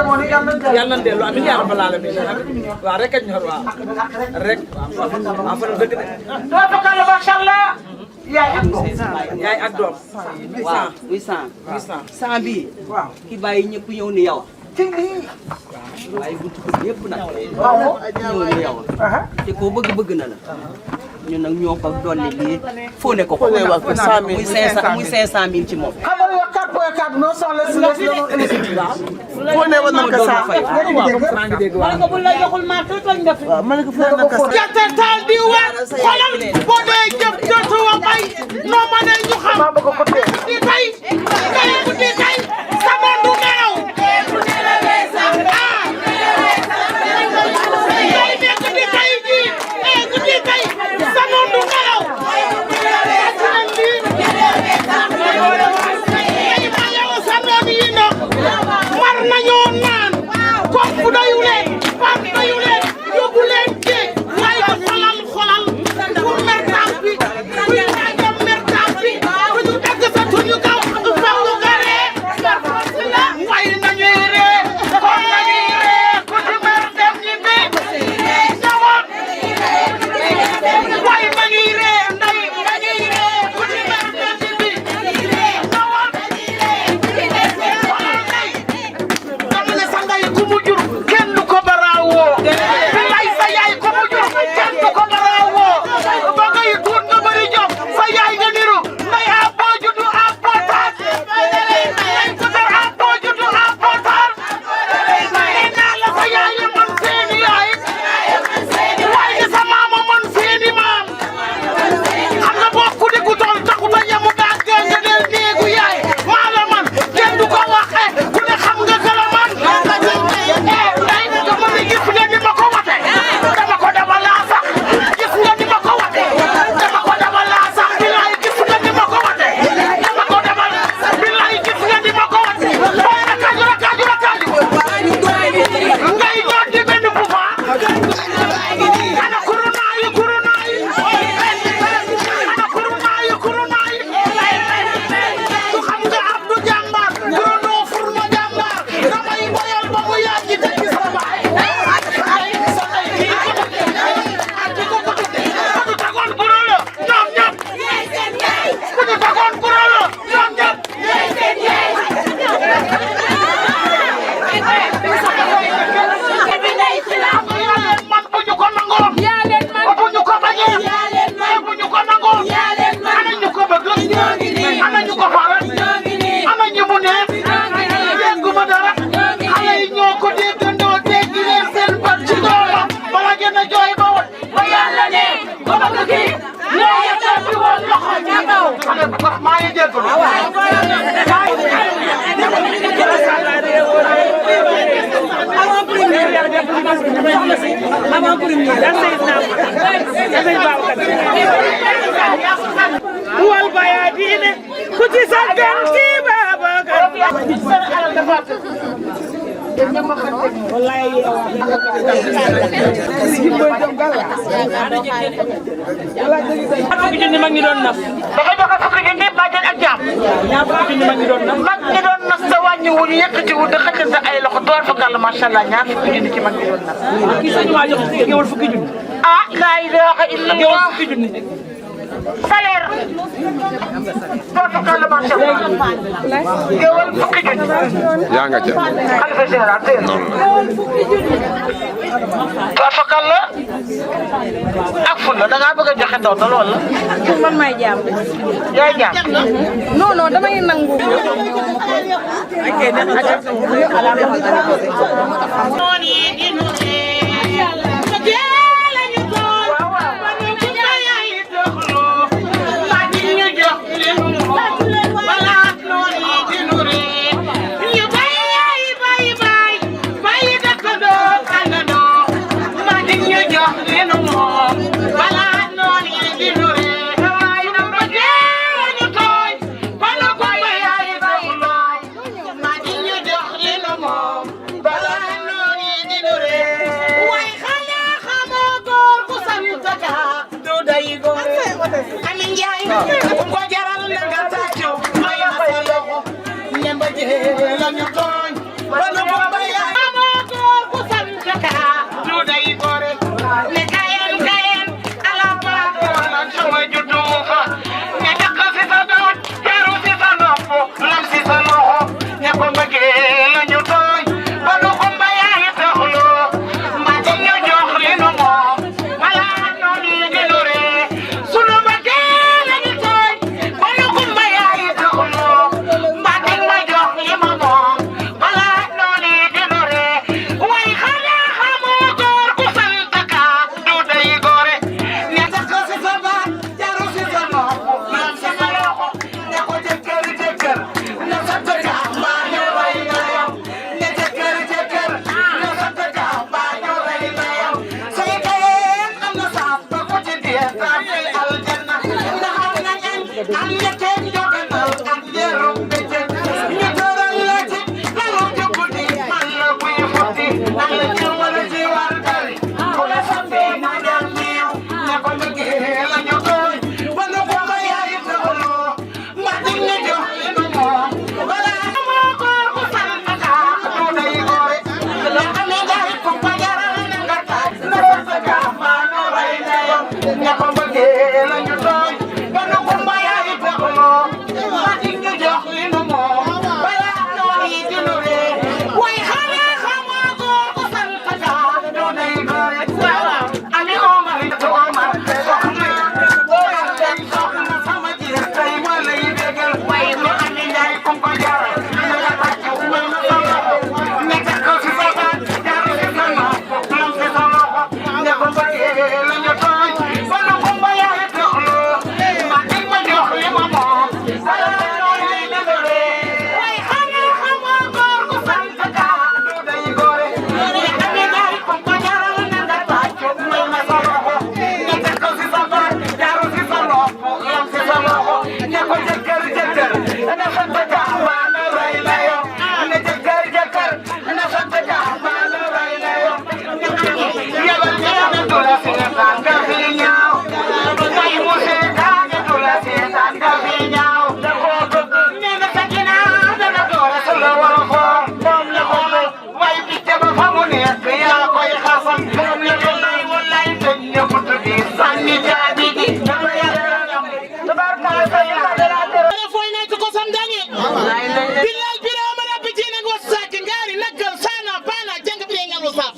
yàlla na dellu amiin yaa rabbal aalamiin waaw rek a ñor waaw rek waaw fa la dëgg de. tuwa fakal la macha allah. yaay ak doom. yaay ak doom. waaw 800 100 bii. waaw ki bàyyi ñëpp ñëw ni yow. waaye buntu ko yëpp nag. waaw ñëw ni yow. te koo bëgg na la. ñun nag ñoo ko dolli lii foo ne ko ko. muy 500000 ci moom. xam nga yow 4.4 non sans les foo ne woon na ko saa fay. ma ne ko bu la joxul maa tuut lañ def. waaw ma ne ko foo na ko saa. gerte taal di waat xoolal boo dee jëf dootu wa bay noo ma ne ñu xam. di tey guddi tey sama du nelaw. mar nañoo naan kopp doyu leen pap doyu leen yóbbu leen géej waaye xolal pour mertaas bi buy dem mertaas bi bu ñu dagg sa tuñu kaw wal bayadine ku ci saggan ci Babacar wallahi fukki junni mag ñi doon naf dafa joxe fukki junni bàjjen ak jaam fukki junni mag ñi doon naf mag ñi doon naf sa wàññi wu ñu yëkkati wu da xëcc sa ay loxo door fa gàll macha allah ñaar fukki junni ci mag ñi doon naf kii sañu maa jox ngewal fukki junni ah la ilaha illallah fukki junni salaire door fa gàll macha allah ngewal fukki junni yaa nga ca xalifa général tey door fa gàll ak fulla da ngaa bëgg a joxe ndaw da lool la man may jaam yaay jaam non non damay nangu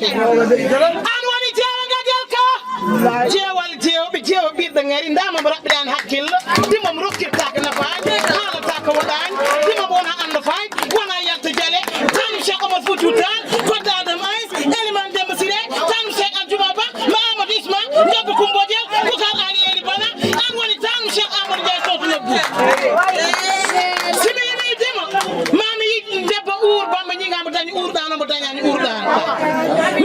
an woni jeewaga del ka jeewal jeewɓe jeewa ɓiɗɗo ngari ndama mo raɓɓiɗan hakkille dimam rokkirtaka nafaani haalataka waɗani dimam wona anda fayi wona yalta jaale tani Cheikh Omar Foutiyou Tall kodda Adam Aïs Elimane Demba Ciré tani Cheikh Aldiouma Ba Mahamadou Isma Ndiobbe Coumba Diel Boucar Ali Eli Bana an woni tani Cheikh Amadou Ndiaye Toto Lebbu dañi urɗano mo dañani urɗano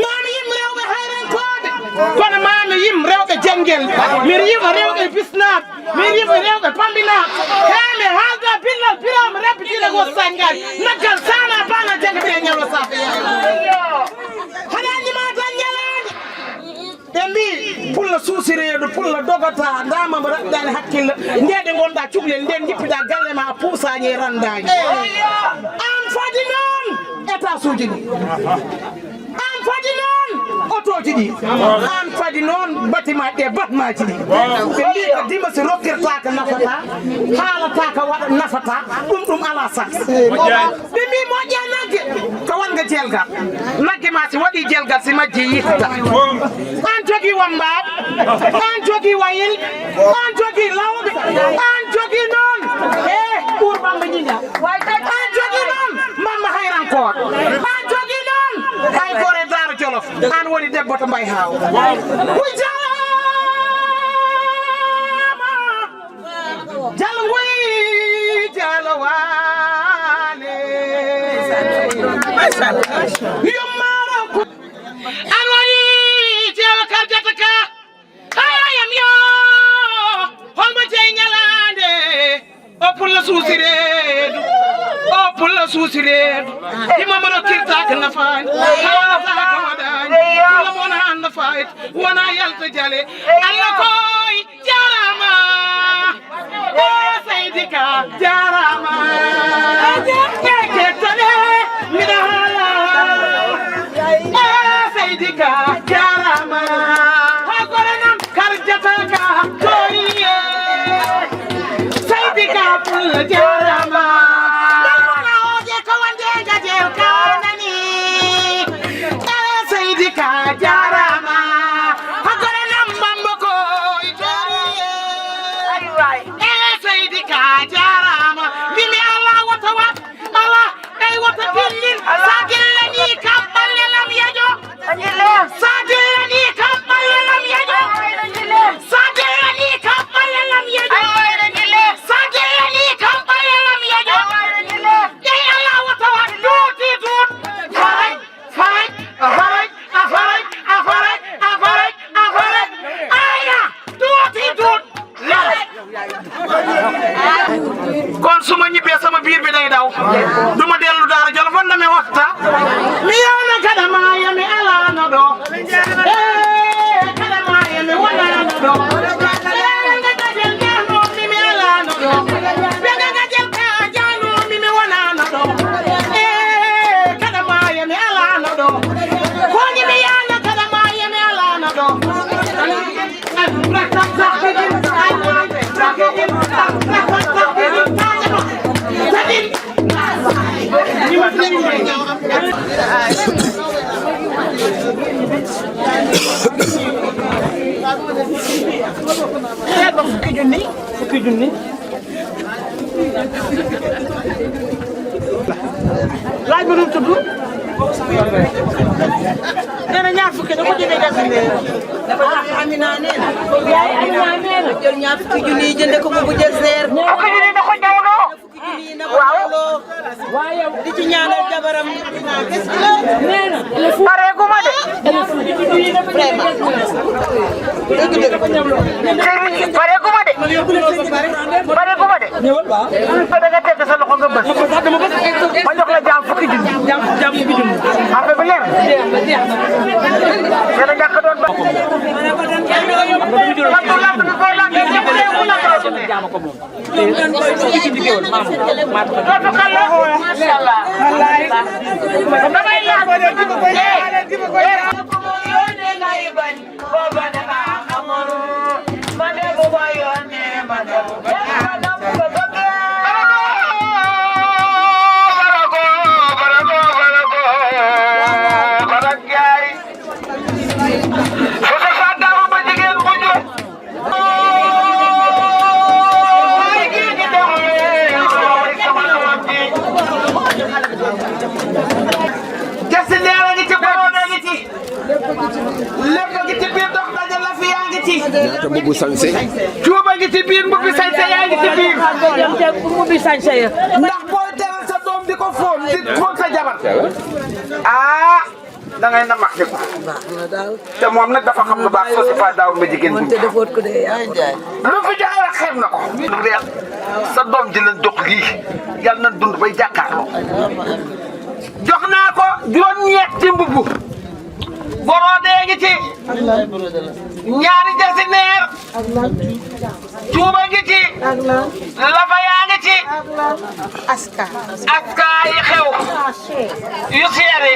mami yim rewɓe hayrankoɓe kono mami yim rewɓe janguel mir yima rewɓe bisnat mir yima rewɓe pambinat hemi haalda billal birama repetila go sangari naggal sana bana jangga ɓe ñawlo safa haɗa andima tan ñalade ɓe mbi pulla suusireeɗo pulla dogata ndama mo raɓɗani hakkille ndeɗe gonɗa cukalel nden jippiɗa galle ma a puusañi e randaji an fadi noon étage uji ɗi an fadi noon otoji ɗi an fadi noon bâtiment ɗe batmaji ɗi ɓe mbi ko dima so rokkirtaka nafata haalataka waɗa nafata ɗum ala sas ɓe mbi moƴƴa nagge ko wonga jelgal nagge ma si waɗi jelgal si majji yittata an jogui wambaɓe an jogui wayil an jogui lawɓe an jogui noon e ɓuurbamba ñiña an jogui noon mamma hayrankoɗo an jogui noon hay gore Daara Jolof an woni debbo to mbay haw jalngoy jalowale yummaro an woni jewa karjata ka ayam yo holmo jey ñalande o pulla suusireedu o pulla suusireedu imamaro kirtaka nafani halataka waɗani pulla wona an nafayit wona yalta jale allah koy jarama o seydi ka jarama kettane miɗa haala o seydi ka jarama ha gorenam karjataka koye seydi ka pulla jarama jarama hakore nam mambo ko itoriye e seydi ka jarama bimi allah wata wat allah ay wata billin sagillani kam ballelam yejo sagillani kam ballelam yejo sagillani kam ballelam yejo sagillani kam ballelam yejo e allah wata wat duuti duut faray faray faray kon suma ñibbee sama biir bi day daw duma dellu Daara Jolof on dame waxta mi yawna kada maya mi alano ɗo kada maya mi wonano ɗo ɓega gajel janomi mi alano ɗo ɓega gajel ka janomi mi wonano ɗo kada maya mi alano ɗo koñi mi yana kada maya mi alano ɗo fukki junni laaj ba nu tudd nee na ñaar fukki da ko jëndee gasande Amina nee na yaay Amina nee na jël ñaar fukki junni jënde ko bu jeseer fukki junni da ko ñawlo waaw waaye di ci ñaanal jabaram nee na pare gu ma de vraiment pare gu ma de pare gu ma de ñëwal ba da nga teg sa loxo nga bës ma jox la jaam fukki junni jaam fukki junni affaire bi leer dana ñàkk doon ba ñaata mbubu sañse cuuba ngi ci biir mbubu sañse yaa ngi ci biir mbubu sañse ya ndax booy teral sa doom di ko fóon di fóon sa jabar ah da ngay na mag di ko te moom nag dafa xam lu baax soo si fa daaw ma jigéen bu lu fi joxe rek xeeb na ko reer sa doom ji leen dox lii yàlla na dund bay jàkkaarloo jox naa ko juróom-ñeent ci mbubu borodee ngi ci ñaari jasineer tuuba ngi ci lafa yaa ngi ci aska yi xew yu seeri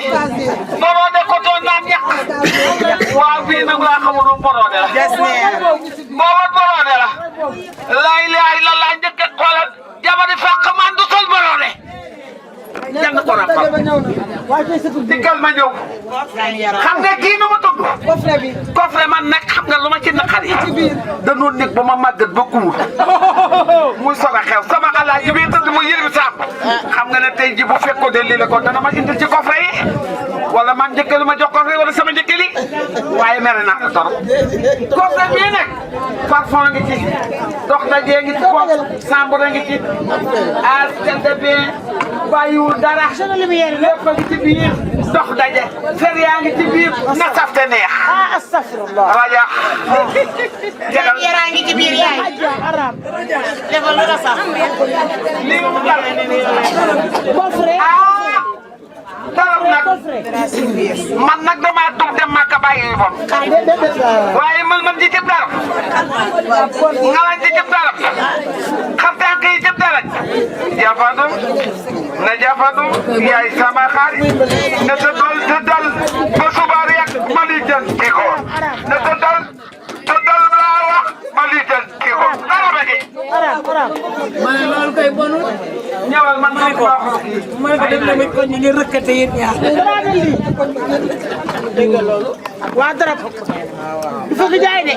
borode koto naan ñaq waaw bii nag laa xamul lu borode la booba borode la lay lay la laa njëkk xoolal jabari fàq man du sol borode jàng ko rappal dikkal ma ñëw xam nga kii nu ma tudd coffre man nag xam nga lu ma ci naqari dañoo nekk ba ma màggat ba kuur muy soog a xew sama xalaat yi biir tëdd mu yëri saam xam nga ne tey ji bu fekkoo de lii la ko dana ma indil ci coffre yi wala man njëkkalu ma jox coffre wala sama njëkkali waaye mere naa la torop coffre bii nag parfum ngi ci dox dajee ngi ci ko sambre ngi ci askan bi bàyyiwul dara lépp a ngi ci biir dox daje fer yaa ngi ci biir na saf te neex astafirullah raja yaraa ngi ci biir yaay defal lu la sax lii mu dal darab nag man nag damaa tug dem Màkka bàyyi yu bon waaye man ji cib darab ngalañ ji cib darab xartànk yi cib darab jafadu na jafadu yaay sama xarit na te dal ba subaar yak mali jan ki ko na te dal laa wax mali jan ki ko daraba gi ma ne loolu koy bonul ñëwal man ma ko ma ko dem lamit ko ñu ngi rëkkate yéen ñaar dégg nga loolu waa dara foog jaay de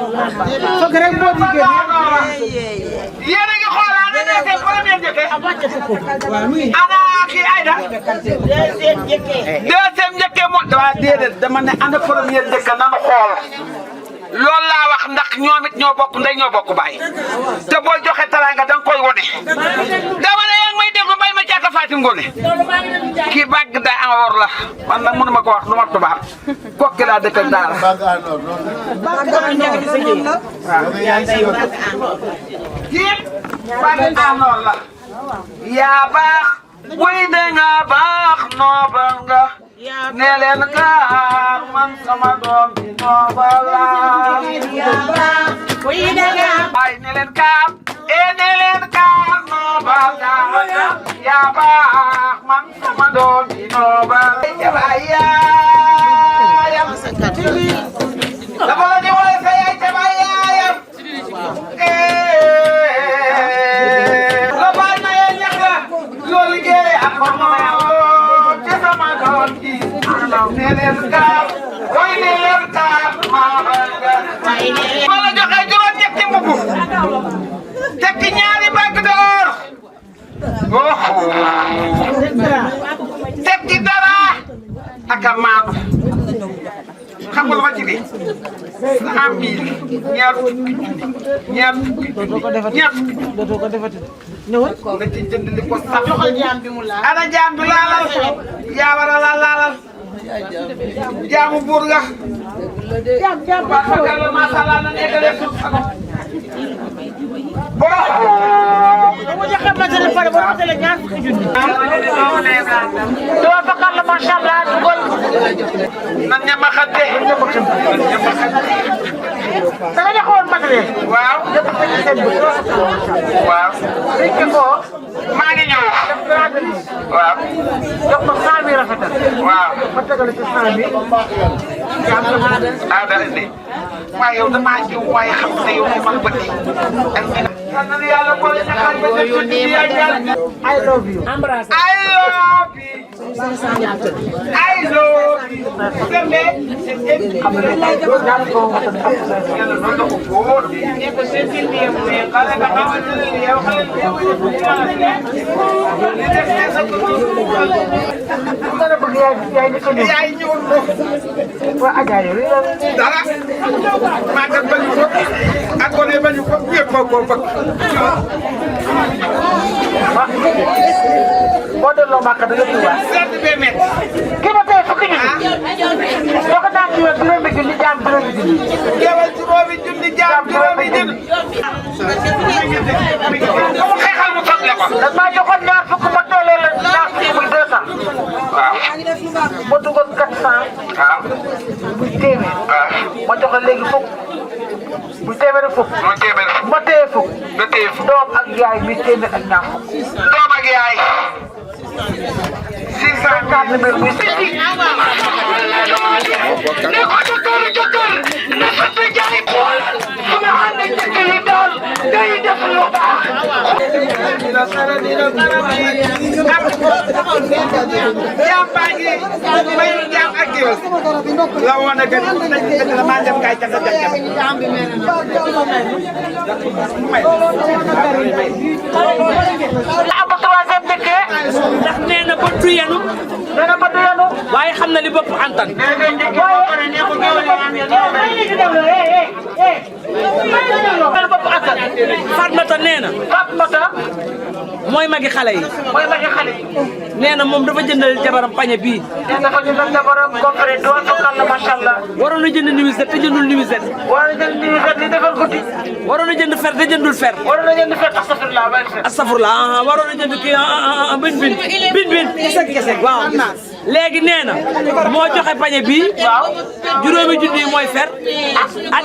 foog rek boo di génn yéen a ngi xoolaa ne ne c'est premier njëkke ana kii Aïda deuxième njëkke mo waa déedéet dama ne ana premier njëkke nanu xool loolu laa wax ndax ñoom it ñoo bokk ndey ñoo bokk baay te boo joxe teraanga da nga koy wone dama ne yaa ngi may déglu bay ma caaka Fatim Ngone kii bàgg da or la man nag mënuma ko wax lu ma tubaab kokki laa dëkk ak daara kii bàgg or la yaa baax wuy de nga baax noobal nga ne leen kaar man sama doom bi noobal la wuy de nga ay ne leen kaar ne leen kaar noobal nga yaa baax man sama doom bi noobal yaayam dafa la di wala sa yaay taba yaayam la baal na yee ñax yoo liggéey ak ci sama doom ji ne leen kaar way ne leen kaar noobal nga ma la joxee juróom-ñetti mbubb teg ci ñaari bague d'or teg ci dara ak a maanu xam nga lu ma ci bi 100 000 ñaar fukki dootoo ko defati ñëwal nga ci jënd li ko sax ana jaam bi laalal yaa war a laalal jaamu buur nga jaam masala na nekkale suuf mu joxe matériel pare ba matériel ñaar fukki junni doo fakal la macha allah dugal nan ñama xante da nga joxoon matériel waaw waaw maa ngi ñëw waaw jox ko 100 000 rafetal waaw ma tegal ci 100 000 ah dara indi waaye yow damaa jiw waaye xam nga yow man bëtti ak yàlla boole na xaar ba I love you. I love you. I love you. boo delloo Màkka da nga tuuba ki ma tey fukki junni soo ko daan jiwee juróomi junni jaam juróomi junni jawal juróomi junni jaam juróomi junni mu xeexal mu fag la ko dañ maa joxoon ñaar fukk ma teelee la ñaar fukk muy 200 waaw ma dugal 400 waaw muy téeméer ma jox la léegi fukk muy téeméeri fukk mu téeméer ma téye fukk nga téye fukk doom ak yaay mi téeméer ak ñaar fukk doom ak yaay 650 mille muy sëti ne ko jëkkër na sa sa jaay xool fu nga ànd ak jëkkër yi daal day def lu baax jaam baa ngi may jaam ak yow la woon a gën la maa dem kay jaga jaga am troisième dëkkee ndax nee na ba du yenu waaye xam na li bopp antan Fatmata nee na Fatmata mooy magi xale yi mooy magi xale yi nee na moom dafa jëndal jabaram pañe bii nee dafa jëndal jabaram coffre doon fakal la macha allah waroon na jënd nuisette te jëndul nuisette waroon na jënd nuisette li defal guddi waroon na jënd fer te jëndul fer waroon na jënd fer astafurlah astafurlah waroon na jënd kii bin kese waaw léegi nee na moo joxe pañe bii juróomi junni yi mooy fer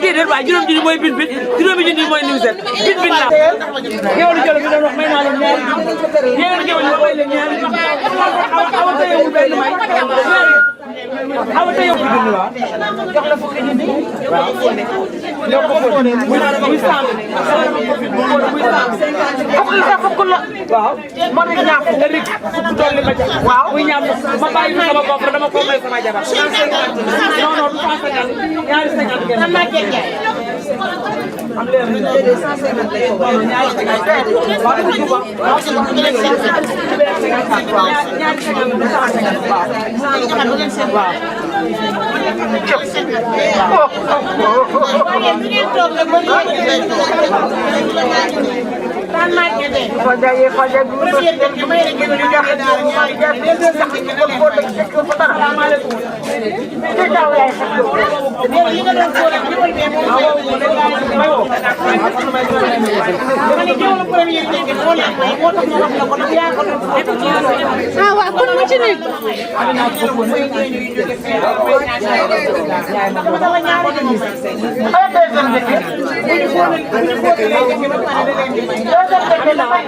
déedéet waaye juróomi junni mooy bin juróomi junni yi mooy nuisette bin la géwélu jolo bi doon wax may naa leen ñaari yéen géwél yi may leen ñaari awa tayewul benn may awa tayewul bi junni waaw jox la fukki junni waaw ñoo ko fóone muy sàmm fukki sa fukk la waaw moo nekk ñaar fukk nga rik fukk dolli ma jox waaw muy ñaar ma bàyyi sama bopp dama ko may sama jabar non non du 150 ñaari 50 ngeen am leen ñaari 50 waaw du juba waaw ñaari 50 waaw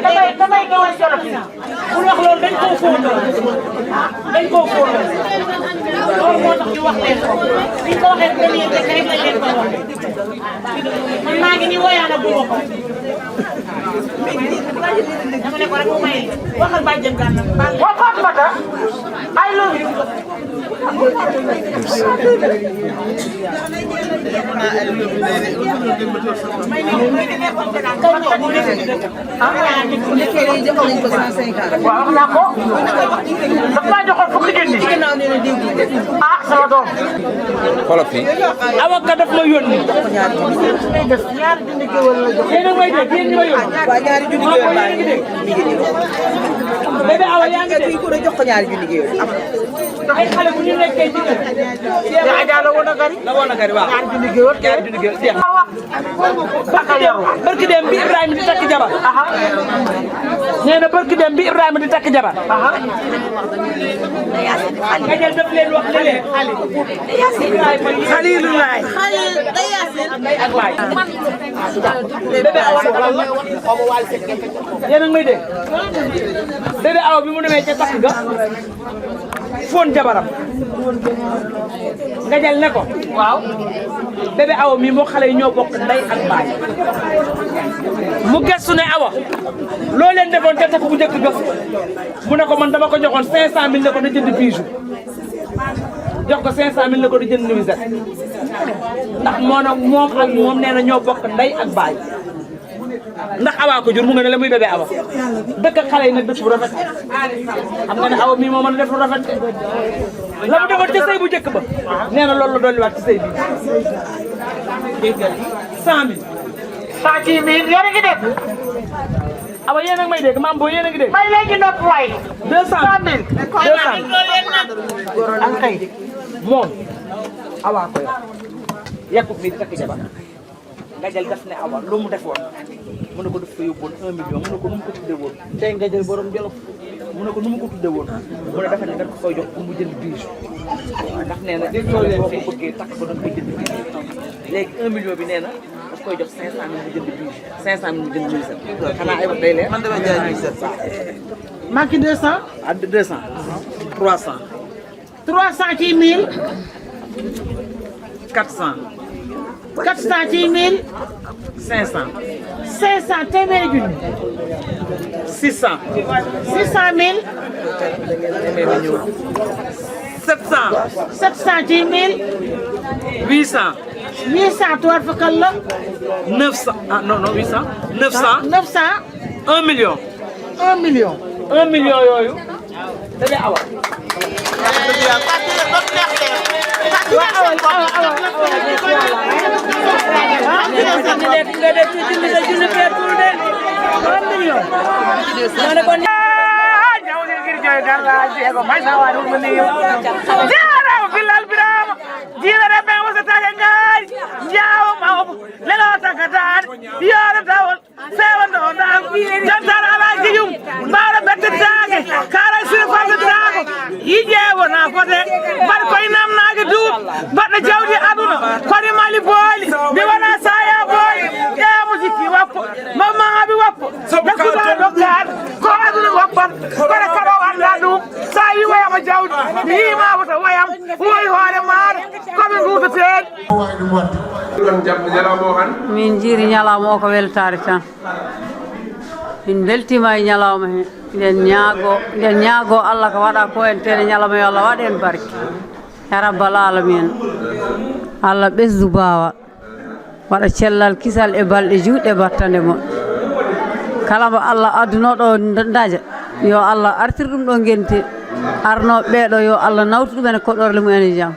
fajaye damay ñëwal jolof bu wax loolu dañ koo fóotal loolu moo tax ñu wax leen ko biñ ko waxee premier dëkk rek lañ leen ko wax man maa ngi nii woyaana bu ma ko dama ne ko rek mu may waxal bàjjen gànna wa Fatmata I love you waaw wax naa ko daf maa joxoon fukki junni sama doom xoolal fii avocat daf ma yónni ñaari junni géwël la jox yéen a may dégg yéen ñi ma yónni waaw ñaari junni géwël laa ngi dégg bébé awa yaa ngi dégg ko jox ko ñaari junni géwël ay xale bu ñu nekkee ci kër yaa la woon a gari waaw ñaari junni géwël ñaari junni géwël jeex barki dem bi Ibrahima di takk jabar nee na barki dem bi Ibrahima di takk jabar nga jël def leen wax ne leen Xalilulaay day ak waay bébé awa yéen a ngi may dégg bébé awa bi mu demee ca takk ga fóon jabaram nga jël ne ko waaw bébé awa mii moo xale yi ñoo bokk ndey ak baay mu gëstu ne awa loo leen defoon te takk bu njëkk ga mu ne ko man dama ko joxoon 500000 ne ko na jënd bijou jox ko 500000 ne ko di jënd nuisette ndax moom ak moom nee na ñoo bokk ndey ak baay ndax awa ko jur mu nga ne la muy bébé awa dëkk ak xale yi nag dëkk bu rafet xam nga ne awa mii moo mën a def lu rafet la mu defoon ci sëy bu njëkk ba nee na loolu la dolliwaat ci sëy bi 100000 110 000 yéen a ngi dégg awa yéen a ngi may dégg maam boo yéen a ngi dégg. may léegi nopp waay. 200 an kay moom awa ko yor yàqu mi di takk jabar nga jël def ne awa lu mu defoon mu ne ko def ko yóbboon 1 million mu ne ko nu mu ko tuddee woon tey nga jël borom jolof mu ne ko nu mu ko tuddee woon mu ne dafa ne dañ ko koy jox pour mu jënd bijou ndax nee na boo ko bëggee takk ko dañ koy jënd bijou léegi 1 million bi nee na daf koy jox 500 000 mu jënd bijou 500 000 mu jënd bijou xanaa ay wax day leer. man dama jaay 700. manqué 200. ah 200 300. 300 ci 1000. 400. 400 ci 1000. 500. 500 téeméeri junni. 600. 600 000. 700. 700 ci 1000. 800. 800 tuwaat fa kal la. 900 ah non non 800. 900. 900. 1 million. 1 million. 1 million yooyu. dañuy awa. baɗɗo jawdi aduna kono mali booli mi wona saya booli ƴeemo jikki wappo mammaɓe wappo dakkuba doggal ko aduna woppat kono kaɗo anda ɗum sa wi wayama jawdi mi yimama to wayam woyi hoore maɗa koɓe guudateɗi min jiiri ñalawma o ko weltare tan min beltima e ñalawma he nden ñaago Allah ko waɗa ko en tene ñalawma yo Allah waɗ en barke ya rabbal alamina Allah ɓesdu bawa waɗa cellal kisal e balɗe juuɗe battande mo kala mo Allah addunoɗo daja yo Allah artir ɗum ɗo gente arnoɓe ɓeɗo yo Allah nawtu ɗumen e koɗorle mumen e jaam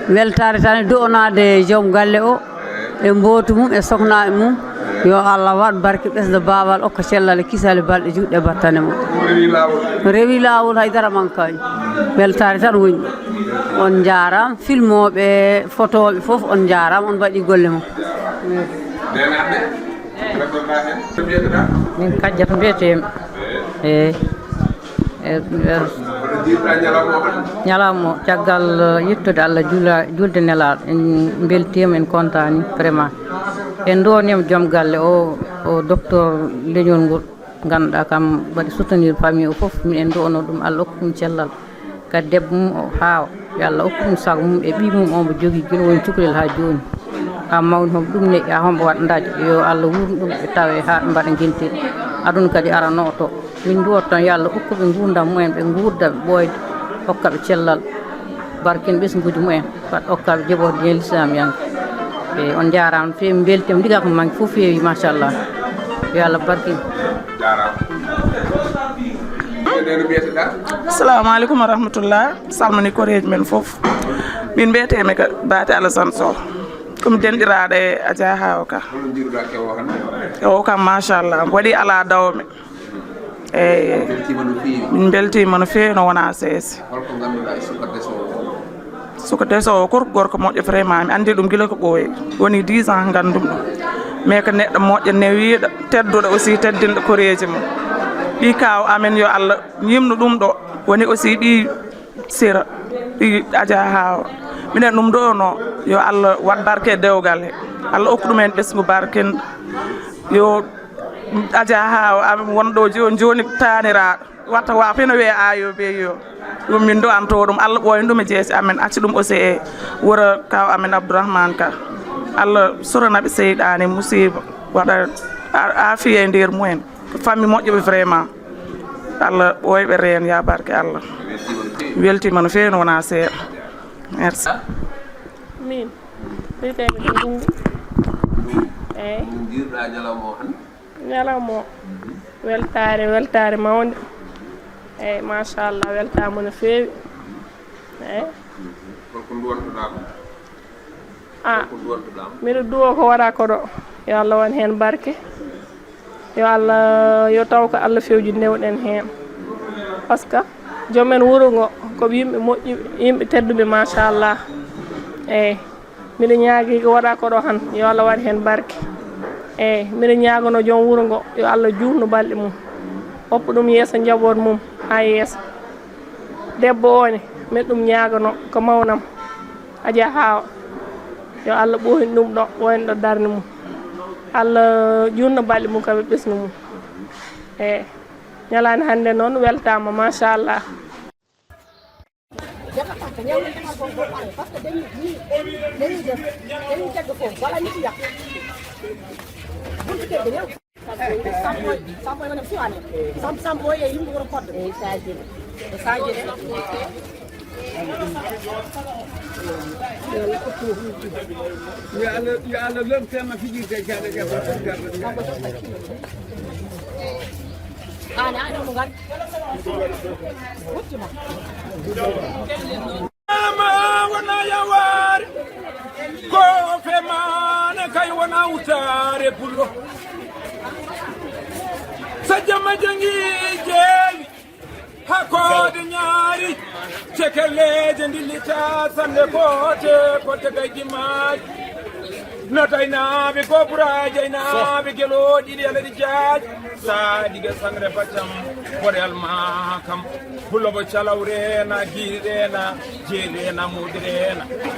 weltare tan e do'onade joom galle o e mbootu mum e soknaɓe mum yo Allah waɗ barke ɓesda bawal okka cellal e kisal e balɗe juuɗe battande mo rewi lawol haydara mankaji weltare tan woni on jaram filmoɓe photoɓe foof on jaram on mbaɗi golle mum min Kadiata mbiyetemi eyyi ñalawma caggal yettude Allah julde nelaɗo en beltima en contani vraiment en donima joom galle o docteur leñol ngol ganduɗa kam waɗi soutenir famille o foof min en dono ɗum Allah hokkuɗum cellal kadi debbo mum o haawa yo Allah hokkuɗum sago mum e ɓi mum omo jogui guila woni cukalel ha joni ha mawni homo ɗum neƴƴa hombo waɗa daje yo Allah wurnu ɗum ɓe tawe ha ɓe mbaɗa guentel aduna kadi arano to min duwat tan yo Allah hokkuɓe gurdam mumen ɓe gurda ɓe ɓoyde hokkaɓe cellal barken ɓesguji mumen waɗa hokkaɓe jeeɓorde dien l'islam yanke e on jarama no fewi min beltima ndiga ko manque fof fewi machallah yo Allah barkin assalamu aleykum wa rahmatullah salmini koreji men foof min mbiyetemi ko Bate Alassane Sow komi denɗiraɗo e Adja Hawa Ka o kam machallah waɗi ala dawme eyyi min beltima no fewi no wona seese suka desowo ko gorko moƴƴo vraiment mi andi ɗum guila ko ɓooyi woni 10 ans gandum ɗum mais ko neɗɗo moƴƴo newiɗo tedduɗo aussi teddinɗo koreji mum ɓi kaw amen yo Allah yimno ɗum ɗo woni aussi ɓi sira ɓi Adja Hawa minen ɗum ɗo no yo Allah wat barke dewgal he Allah hokku ɗumen ɓesgu barken yo Adja Hawa amen wonɗo joni taniraɗo watta wa feno wiye ayoɓe yo ɗum min do'anto ɗum Allah ɓooyen ɗum e jeese amen acci ɗum aussi e wuro kaw amen Abdourahmane Ka Allah soranaɓe seyɗani musiba waɗa afiya e nder mumen famille moƴƴoɓe vraiment Allah ɓooyɓe reen ya barke Allah weltima no fewi no wona seeɗa merci min mbiyetemi ko Ndungu eyyi ñalawma o weltare mawde eyyi machallah weltama no fewi eyyi mbiɗa duwo ko waɗa ko ɗo yo Allah won hen barke yo Allah yo taw ko Allah fewji newɗen heen par ce que joomen wuro ngo koɓe yimɓe moƴƴi yimɓe tedduɓe machallah eyyi mbiɗa ñaagui ko waɗa koɗo han yo Allah waɗ hen barke eyyi mbiɗa ñagono joom wuro ngo yo Allah juutno balɗe mum hoppa ɗum yeeso jabot mum ha yeeso debbo one mbiɗa ɗum ñagono ko mawnam Adja Hawa yo Allah ɓooyni ɗum ɗo woni ɗo darde mum Allah juutno balɗe mum kaɓe ɓesgu mum eyyi ñalande hannde noon weltama machallah wana yawar ko fe mana kay wana utare pullo sajama jangi jeewi hakode nyaari cekeleje ndilita sande kote gajimaji notaynaɓe ko ɓuraji aynaɓe gueloɗi ɗi alaɗi jaaji sa diga sangre baccam boɗe alma kam pullobo calaw rena guiri rena jeeri rena muudi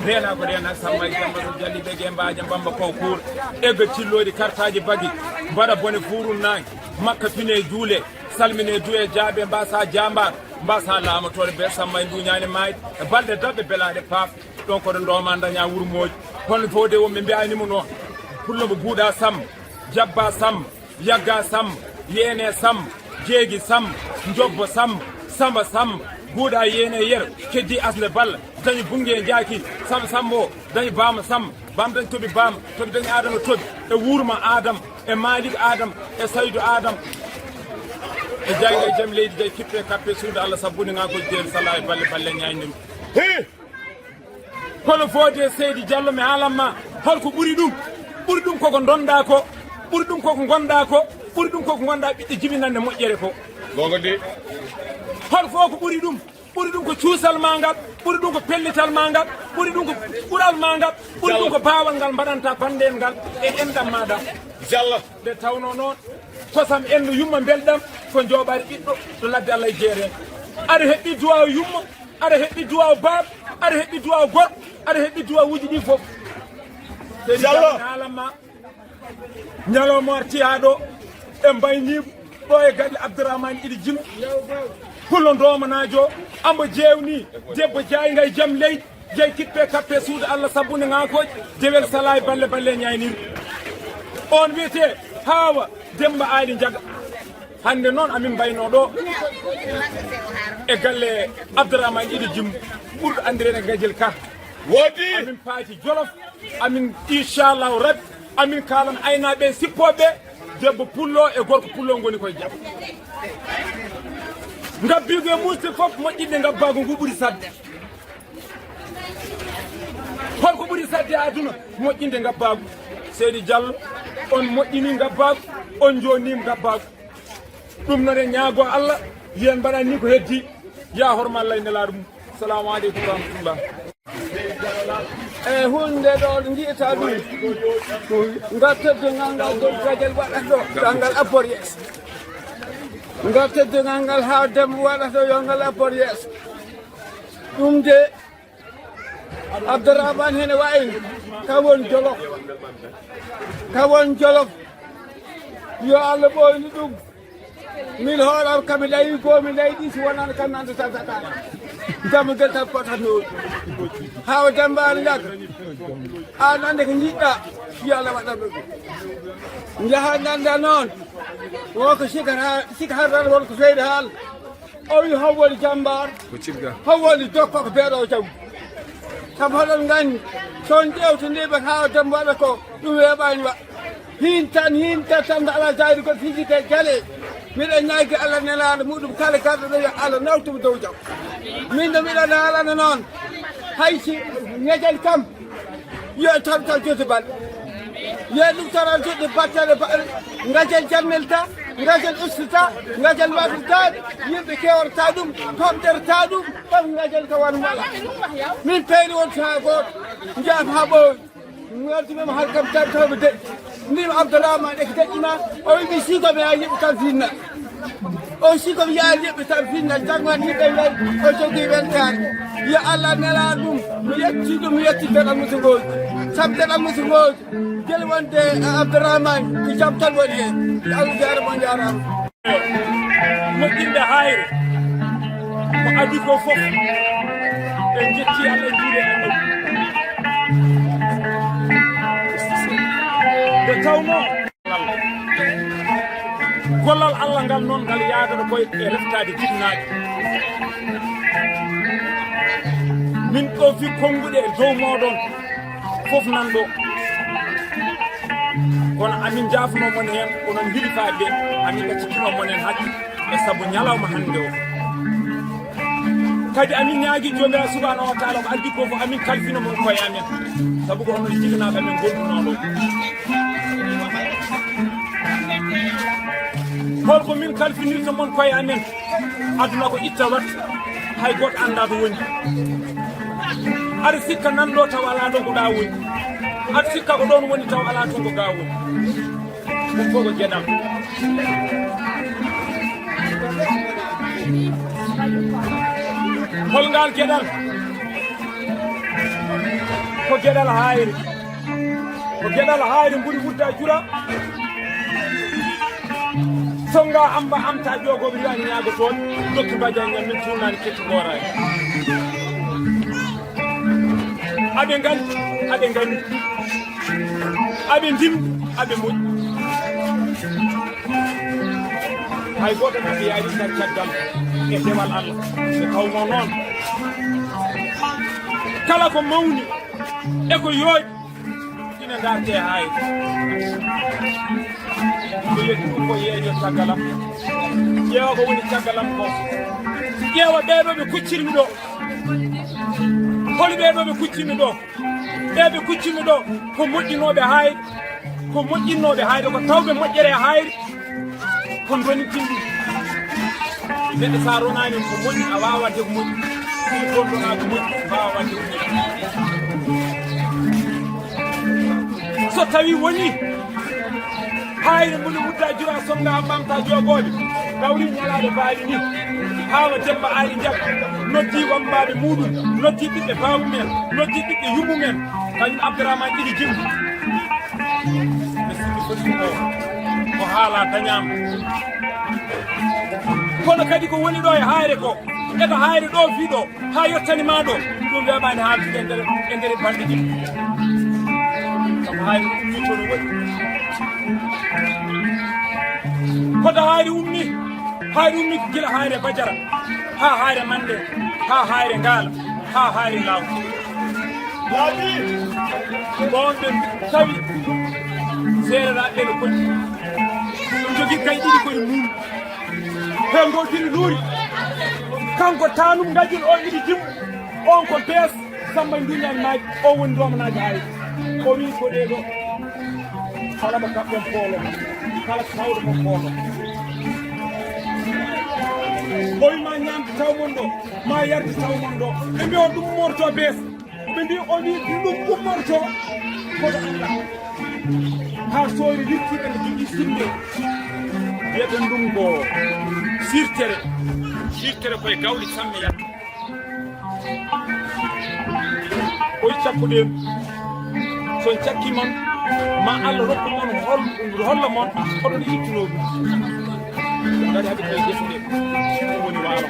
rena ko rena samba jambaɗo jalliɓe gue mbaja bamba koncour egga cilloɗi kartaji bagui mbaɗa bone furunnague makka fine juule salmine duwe jaabe mbasa jambar mbasa lamatore be samba e duñani mayde e balɗe dabɓe belaɗe paaf ɗon koɗo ndoma daña wurmoji kono fode wonɓe mbiyanimo noon pullomo guuɗa sam jabba sam yagga sam yeene sam jeegui sam jobbo sam samba sam guuɗa yeene yer keddi asle balla dañi bungue jaaki sam sambo dañi bama sam bam dañi toɓi bama toɓi dañi adama toɓi e wurma adam e malik adam e saydou adam e jayga e jaam leydi jay kippe kappe suudu Allah sabbuniga ko jeeri sala e balle ñaynimi kono fode Seydi Diallo mi haalanma holko ɓuuri ɗum koko donɗa ko ɓuuri ɗum koko gonɗa ko ɓuuri ɗum koko gonɗa ɓiɗɗe jibinande moƴƴere ko gonga de hol fo ko ɓuuri ɗum ko cuusal ma ngal ɓuuri ɗum ko pellital ma ngal ɓuuri ɗum ko ɓural ma ngal ɓuuri ɗum ko baawal ngal mbaɗanta panɗen ngal e endam maɗam Diallo nde tawno noon kosam endu yumma belɗam ko jooɓari ɓiɗɗo to ladde Allah e jeeren aɗa heɓɓi duwaw yumma aɗa heɓɓi duwaw baab aɗa heɓɓi duwaw gorko aɗa heɓɓi duwaw uji ɗi fof Diallo haalanma ñalawma artiyaɗo e mbayniɓe ɗo e gaɗi Abdourahmane iɗi jim pullo ndomanajo ambo jewni debbo jayga e jaam leydi jeey kippe kappe suudu Allah sabbune ngakoji dewel sala e balle ñayniri on wiyete Hawa Demba Ali Diaga hande noon amin mbayno ɗo e galle Abdourahmane iɗi jim ɓurɗo andirene Gadiel Ka woodi amin paati Jolof amin inchallahu rabbi amin kalan aynaɓe sippoɓe debbo pullo e gorko pullo goni koye jaam ngabbigo e musti foof moƴƴinɗe ngabbago ngu ɓuuri sadde holko ɓuuri sadde aduna moƴƴinde ngabbago Seydi Diallo on moƴƴini ngabbago on jonima ngabbago ɗum noon e ñaago Allah yen mbaɗani ni ko heddi ya horma Allah e nelaɗo mum salamu aleykum wa rahmatullah e hunde ɗo ɗo jiita ɗum ngal teddugal ngal dow Gadiel waɗata ɗo ɗangal apport yeeso ngal teddugal ngal ha Demba waɗata yo ngal apport yeeso ɗum de Abdourahmane hene wayni kawon Jolof yo Allah ɓoyni ɗum min hoolam kami layi goo mi layɗi si wonano kam nande tatataɗa dammuguel tan potatnoɗi Hawa Demba Ali Diaga an ande ko jiɗɗa yo Allah waɗanɗo ɗum jaaha ganda noon wonko sika harrata wonko Seydi haala o wi hon woni jambar hon woni dokko ko beeɗo jawdi sabu hoɗon gandi son ƴewtodiɓe Hawa Demba waɗa ko ɗum weeɓani wa hin tan tan ala jayri ko fijite jaale miɗa ñaagui Allah nelaɗo muɗum kala garɗo ɗo yo Allah nawtuma dow jaam min de mbiɗa haalana noon haysi ñeƴel kam yo tabtal joti balɗe يا دكتور أنتو دبتة نجل جملتا نجل أستا نجل وقتان يبكي ورتادم تقدر تادم كم نجل كوان مالا من بين وانتهاقون جاب هابون نرتي من حركة تابتها بدأ نيم عبد الله ما نكتجنا أو يبيسيكا بيجي بتنفينا أو سيكا بيجي بتنفينا جاكما نيجي أو تجي بنتان يا الله نلادم ميتيدم ميتيدم المسلمون سبتم المسلمون جل وانت عبد الرحمن في جبت الولي الله جار من جارم مكين ده هاير ما أدي كوفو إنجتي على جيرة بتاونا كل الله قال نون قال يا هذا كوي رفتادي جناج من كوفي كونغو ده جو مودون فوف ناندو kono amin jafno mon hen onon hilifade amin gaccitino mon hen hakki e sabu nyalawma hande o kadi amin ñaagui jomira subhanahu wa taala ko addi ko fo amin kalfino mon koye amen sabu ko onon jiganaɓe amin gonduno ɗo holko min kalfinirta mon koye amen aduna ko itta wat hay goto anda to woni aɗa sikka nanɗo taw ala ɗo ko ɗa woni aɗa sikka ko ɗon woni taw ala to ko ga woni ɗum fof ko gueɗam holngal gueɗal ko gueɗal hayri ɓuuri wurda jura songa amba amta jogoɓe wiwani ñaago toon dokki badiañam min turnani ketti gorani aɓe gandi aɓe dimbi aɓe moƴƴi hay goto mabɓe yaari nder caggal e dewal allah ɓe tawno noon kala ko mawni e ko yooƴi ina darte hay ko yetti ɗum ko yeeño caggalam ƴeewa ko woni caggalam ko ƴeewa ɓeɗo ɓe kuccirmi ɗo holi ɓeɗo ɓe kuccimi ɗo ɓeɓe kuccimi ɗo ko moƴƴinoɓe hayri ko moƴƴinnoɓe hayri ko tawɓe moƴƴere hayri kon doni tindi neɗɗo sa ronani ko moƴƴi a wawa wadde ko moƴƴi si gonɗona ko moƴƴi wawa wadde ko moƴƴi so tawi woni hayri mboɗo wudda jura songa ɓamta jogoɓe gawri ñalaɗo baali ni hawa demba ali jam noddi wambaɓe muɗum noddi ɓiɓɓe bamumen noddi ɓiɓɓe yummumen kañum abdourahmane ɗiɗi jimmi mi sikki foti o ko haala dañama kono kadi ko woni ɗo e hayre ko eko hayre ɗo fiɗo ha yettani ma ɗo ɗum weɓani haaltude e nder balɗe jim sabu hayre ummi tono waɗi koto hayre ummi ko gila hayre bajara ha hayre mande ha hayre ngaala ha hayre law laaɓi ɓon ɓe tawi seereraɓe ɓe koɗi ɗum jogui kay ɗiɗi koye mum he gotiri luuri kanko tanum gajol o iɗi jimmu on ko bees samba duñal maji o woni domanaji hayre o wi ko ɗeɗo kala mo kaɓɓen poolo kala tawɗo mo poolo o wima ñamde taw mon ɗo ma yarde taw mon ɗo ɓe mbi o ɗum morto bees ɓe mbi o wi ɗum ummorto koɗo anda ha soori littiɓe ne jogui sinde wiyeɗen ɗum ko sirtere koye gawli samme yatta oyi cakkuɗen son cakki mon ma Allah rokku mon holla mon hoɗon ittunoɗum gari haɓe koye gese ɗe ɗum woni waalo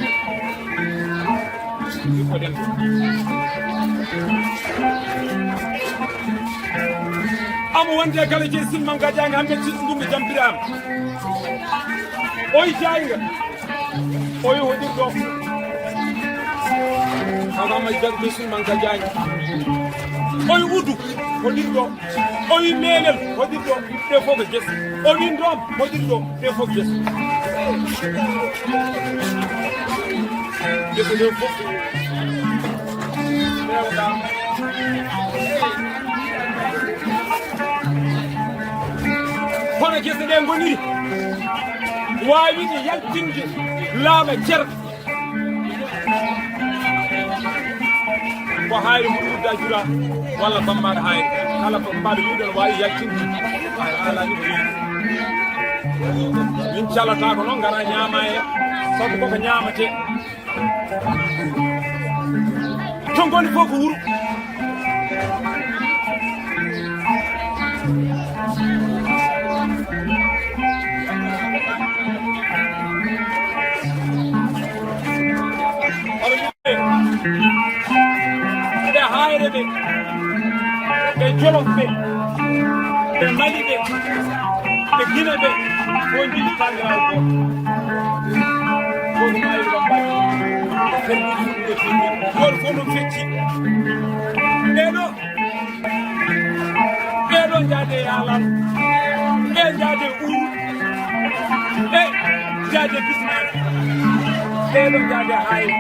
yuppoɗen amo wonde kala je simman gadiange hamɓe ciɗɗuɗumɓe jampirama oyi jayga oyi hoɗirɗo kagama jagɓe simman gadiange oyi udu hoɗirɗo oyi meelel hoɗirɗo ɓe fof ko gese o wi ndom hoɗirɗo ɓe fof gese gese ɗe fof rewɗa kono gese ɗe goniri wawiɗe yaltinde laaɓa ceer ko hayri mo ɗudda jura walla bammaɗo hayri kala ko mbaɗo wiɗon wawi yaltinde alani ko wiɗi min calata ko noon gara ñaama e sabu koko ñamate ton goni fof ko wuuro ɓe hayre ɓe ɓe jolof ɓe ɓe mali ɓe ɓe guine ɓe fo jiɗi kandiraw goto mayi bambaɗi ferɗiɗiɗe fiɗi goto fof ɗum fecci ɓeɗo jaade yalam ɓe jaade uru ɓe jaade bisnaɗe ɓeɗo jaade hayre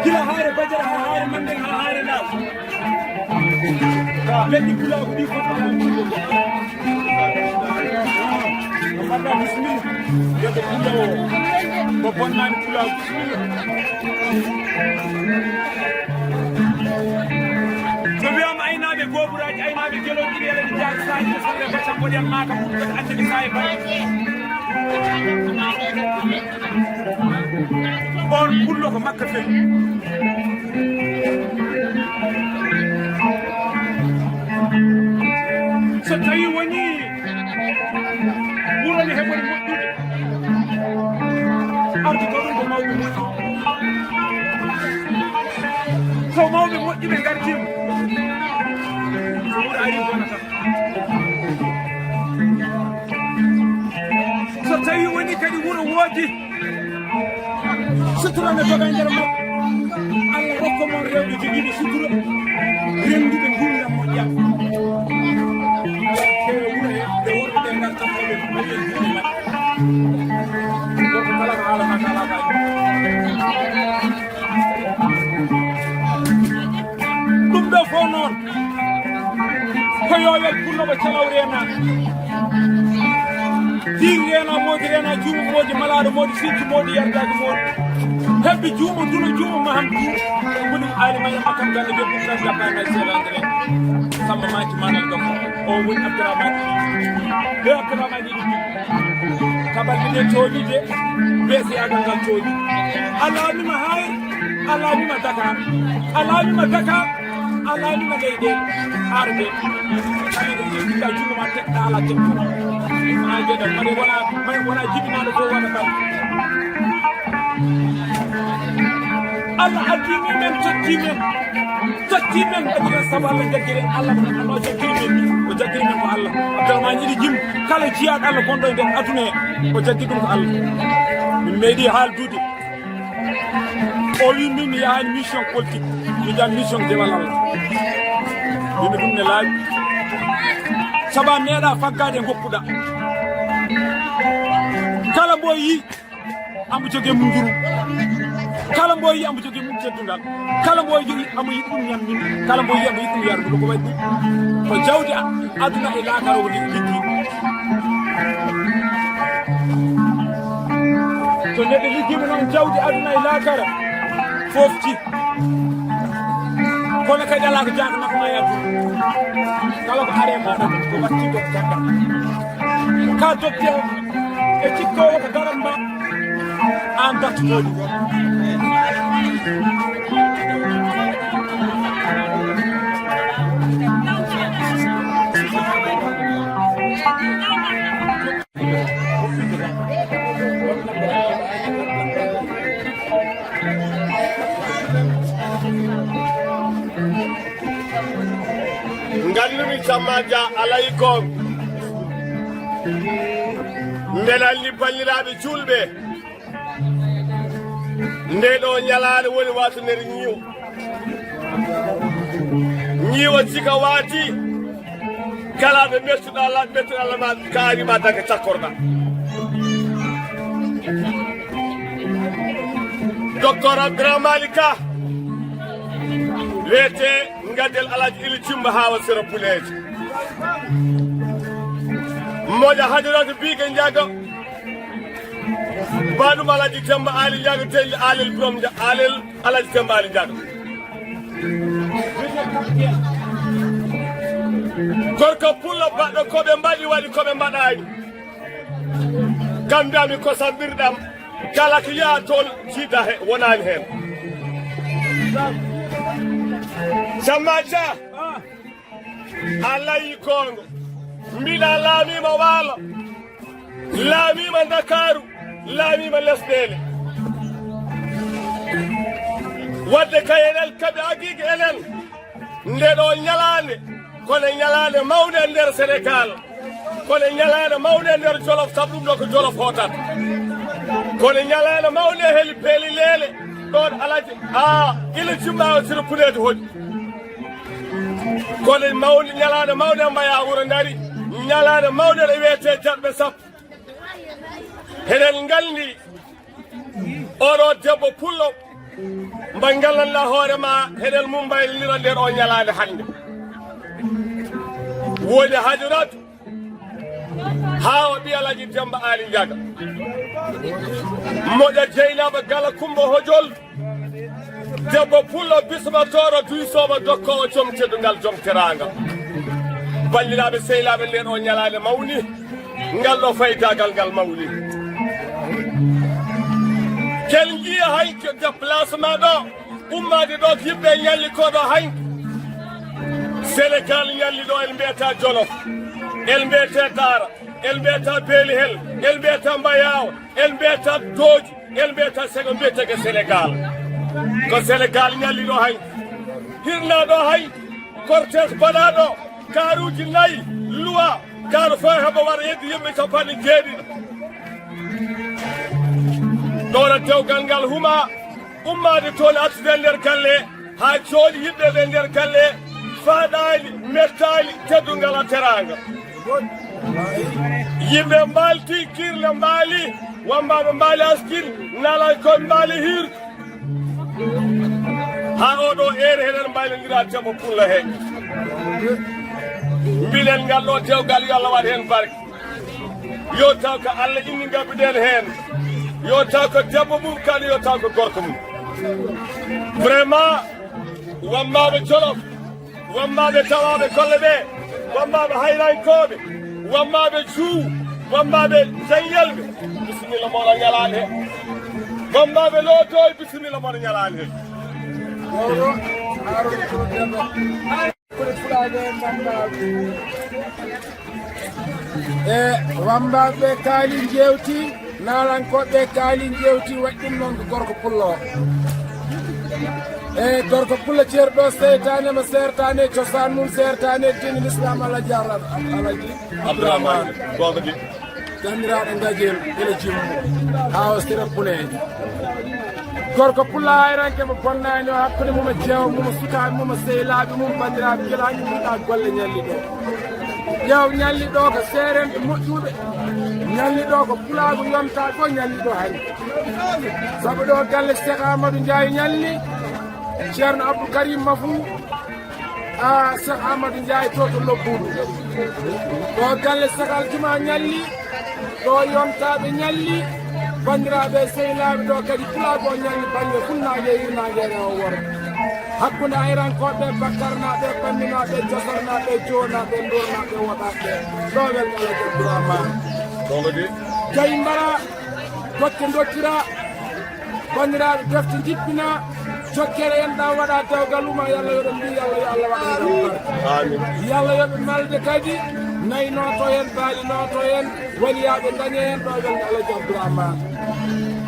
gila haare bajara ha haare manden ha haare law leɗɗi pulaku ɗi fof mbaɗɗa bisimilla yedde pula o ko bonnani pulaku bisimilla so wiyama aynaɓe goburaji aynaɓe jelonɗiɗi eleɗe jaari saji ɗe solle bacam mboɗen maka ɓuɗɗo ande ɓe saye baɗi on pullo ko makka fewi so tawi woni ɓurani heɓori moƴƴude ardi ko ɗum ko mawɓe moƴƴi so mawɓe moƴƴuɓe gartima so wuuro ari bonata so tawi woni kadi wuuro woodi sutura ne doga nder makko Allah rokko mon rewɓe jogiiɓe sutura renduɓe gurdam moƴƴam kewe wuro he ɓe worɓe ɓe gartanɓe ɓayen juuɗe maɓɓe goto kala ko haalata kala kaji ɗum ɗo fof noon ko yowel pulloɓe calaw renaɓe dir rena modi rena juumo modi malaɗo modi sikki modi yardaji modi hebbi juumo duno juumo ma ham juumo woni ali may makam galle be bukka jappana selandere samba maji manal do o woni abdourahman be abdourahman di kabal de toolide be si aga gal tooli alami ma hay alami ma dakar alami ma dakar alami ma leyde arbe ka juumo ma tek ala tek wona jibinaɗo fof waɗa kala Allah addini men totti men ɓadiren saabu Allah jaggiren Allah no jaggiri men o jaggiri men ko Allah abdourahmane yiɗi jim kala jiyaɗo Allah gonɗo e nder aduna he o jaggi ɗum ko Allah min meeɗi haaldude o wi min mi yahani mission politique mi jam mission dewal Allah wimi ɗum ne laaɓi saabu a meeɗa faggade goppuɗa kala mbo yi ambo jogue mum juru kala mbo yi ambo jogue mum teddungal kala mbo yi ambo yiɗi ɗum ñammin kala mbo yi ambo yiɗi ɗum yardude ko waɗi ɗum ko jawdi aduna e laakara woni liggi so neɗɗo liggima noon jawdi aduna e laakara fofti kono kadi ala ko jaaka nakoma yaddu kala ko are maɗa ko wattiɗo ko jagga ka docteur e cikkowo ko daran ma an dattutoɗi ngallumi sammadia alayi kon ndelalli banniraaɓe julɓe nde ɗo ñalaade woni wato nder ñiiwa sika waati kala ɓe mettuɗa Allah ma kaarima daga cakkorɗa docteur Abdourahmane Ka wiyete gaddel alaji ili cimba hawa sira puleji moƴa hadirata biige jagga baɗum alaji temba ali jagga telli alel borom alel alaji temba ali jagga gorko pullo baɗɗo koɓe mbaɗi waɗi koɓe mbaɗani kam mbiyami ko sabbirɗam kala ko yaa toon jiida he wonani hen sammaca a layi kongo mbiɗa laamima waalo laamima dakaru laamima lesɗele wadde kay enen kaɓe agigue enen ndeɗo ñalande kono ñalande mawde e nder sénégal kono ñalande mawde e nder jolof sabu ɗum ɗo ko jolof hotata kono ñalande mawde e heli peeli leele ɗon alaji ila cimmawo sino puneede hoƴi kono mawde ñalande mawde e mbaya wuro dari ñalande mawde ɗe wiyete jaɓɓe sappo heɗen ngaldi oɗo debbo pullo mba ngallanɗa hoorema heɗen mum mbaylira nder o ñalande hannde woni hajuratu hawa ɓiyalaji demba ali jaga moƴa jeynaɓe gala kumba hojol debbo pullo bismatoro duysoɓe dokkowo joom teddungal joom teranga balliraɓe sehilaɓe nden o ñalade mawni ngal ɗo faydagal ngal mawni kel jiya hanke déplacement ɗo ummade ɗo ko yimɓe ñalli koɗo hanke sénégal ñalli ɗo en mbiyata jolof en mbiyete dara en mbiyata beeli hel en mbiyata mbayawa en mbiyata dooji en mbiyata sego mbiyetege sénégal ko sénégal ñalli ɗo hanke hirna ɗo hay cortège baɗaɗo karuji nayyi loi kaaru fo heɓa waɗa heddi yimɓe capanɗe jeeɗiɗo ɗono dewgal ngal huma ummade toon artude nder galle ha jooɗi yimɓeɓe nder galle faɗali mettali teddungal a teranga yimɓe mbalti kirle mbaali wambaɓe mbaali askir nalay koye mbaali hirdu ha oɗo ere heɗen mbaylodira debbo pulla he mbiɗen ngal ɗo dewgal yo Allah waɗ hen barke yo taw ko Allah inni gabbiɗen hen yo taw ko debbo mum kadi yo taw ko gorko mum vraiment wammaɓe jolof wammaɓe tawaɓe kolle ɓe wammaɓe hayrankoɓe wammaɓe juu wammaɓe jayyelɓe bisimilla moɗo ñalani he wammaɓe lootoy bisimilla moɗo ñalani he e wambaɓe kaali jewti nalankoɓe kaali jewti waɗi ɗum noon ko gorko pullo e gorko pulla ceerɗo seytanema sertane cosaan mum sertane dini l'islam ala jarra alaji abdourahmane gogodi gandiraɗo gajel ene jimmu hawa sira puleji gorko pulla hayranke mo bonnani o hakkude mum e jeewa mum sukaɓe mum sehilaɓe mum bandiraɓe guelaji mumɗa golle ñalli ɗo ƴeew ñalli ɗo ko serente moƴƴuɓe ñalli ɗo ko pulago yonta ɗo ñalli ɗo hani saabu ɗo galle Cheikh Amadou Ndiaye ñalli ceerno Abdou Karim Mafou Cheikh Amadou Ndiaye to to lobbuɗo ɗo galle Cheikh Aljuma ñalli ɗo yontaɓe ñalli bandiraɓe sehilaɓe ɗo kadi pulago ñalli banggue funnague e hirnague o woro hakkude ayrankoɓe bakkarnaɓe pamminaɓe josornaɓe jonaɓe dornaɓe woɗaɓe ɗo welgala Abdourahmane jayi mbara dokke dottira bandiraɓe defte jippina jokkere en ɗa waɗa dewgal uma yallah yoɗo mbi yallah yo Allah waɗa yallah yoɓe malde kadi nayi noto hen baali noto hen waliyaɓe dañe hen ɗo welga alaji Abdourahmane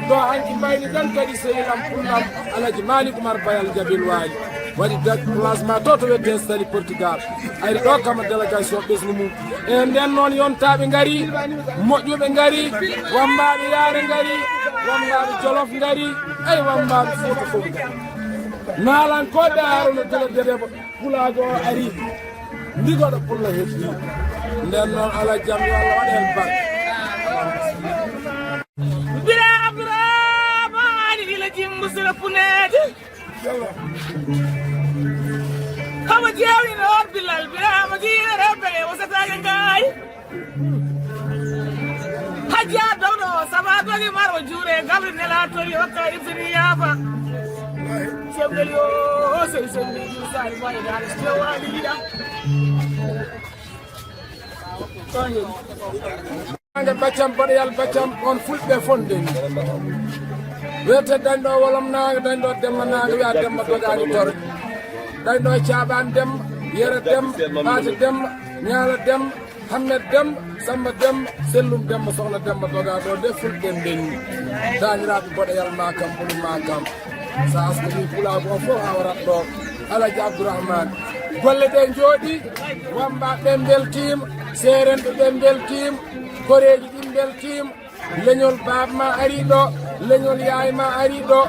ɗo hanki mbayni tan kadi sehilam pullam alaji Malik Oumar Bayal Jabil Wali waɗi déplacement to wette stadi Portugal ayri ɗo kama délégation ɓesgu mum e nden noon yontaɓe gaari moƴƴuɓe gaari wambaɓe yaare gaari wambaɓe Jolof gaari ay wambaɓe Fouta fof gaari nalankoɓe arono delededebo pulago o ari ndigoɗo pulla heddi nden noon ala jaam yo Allah waɗa hen barke bila Abdourahmane ila jimmu sila punede hawa nelatori hokka ifini yaafa cewgel yo sey sonni sari wayi dal stewali yida ande baccam boɗoyal baccam on fulɓe fonde wiyete dañɗo wolom naga dañɗo demma naga wiya demma dogani tore dañɗo caɓan demma yere demma ɓaata demma ñaala demma hammed demma samba demma sellum demma sohna demma doga ɗo de fulɓe ndenni dañiraɓe boɗoyal ma kam ɓolu ma kam sa askoni pulago o fof ha warat ɗo alaji abdourahmane golle ɗe jooɗi wambaɓe beltima serenɓe ɓe beltima koreji ɗin beltima leñol baaba ma ari ɗo leñol yaay ma ari ɗo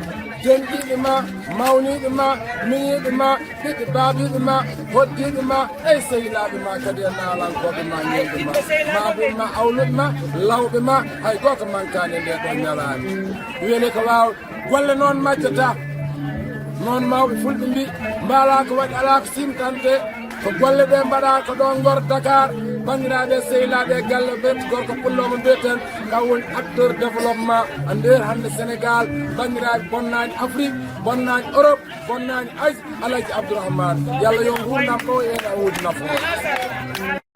denɗiɓe ma mawniɓe ma miñiɓe ma ɓiɓɓe baabiɓe ma hoddiɓe ma ey sehilaɓe ma kadi e naalankoɓe ma ñewɓe ma maɓuɓe ma awluɓe ma lawɓe ma hay goto mankani nde ɗo ñalani wiyene ko waw golle noon majjata noon mawɓe fulɓe mbi mbala ko waɗi ala ko simtante ko golle ɗe mbaɗa ko ɗon gor Dakar bandiraɓe sehilaɓe galle ɓe gorko pullomo mbiyeten kaw woni acteur développement e nder hande Sénégal bandiraɓe bonnani Afrique bonnani Europe bonnani Asie alaji abdourahmane yallah yo gurdam ɗo en a woodi nafoore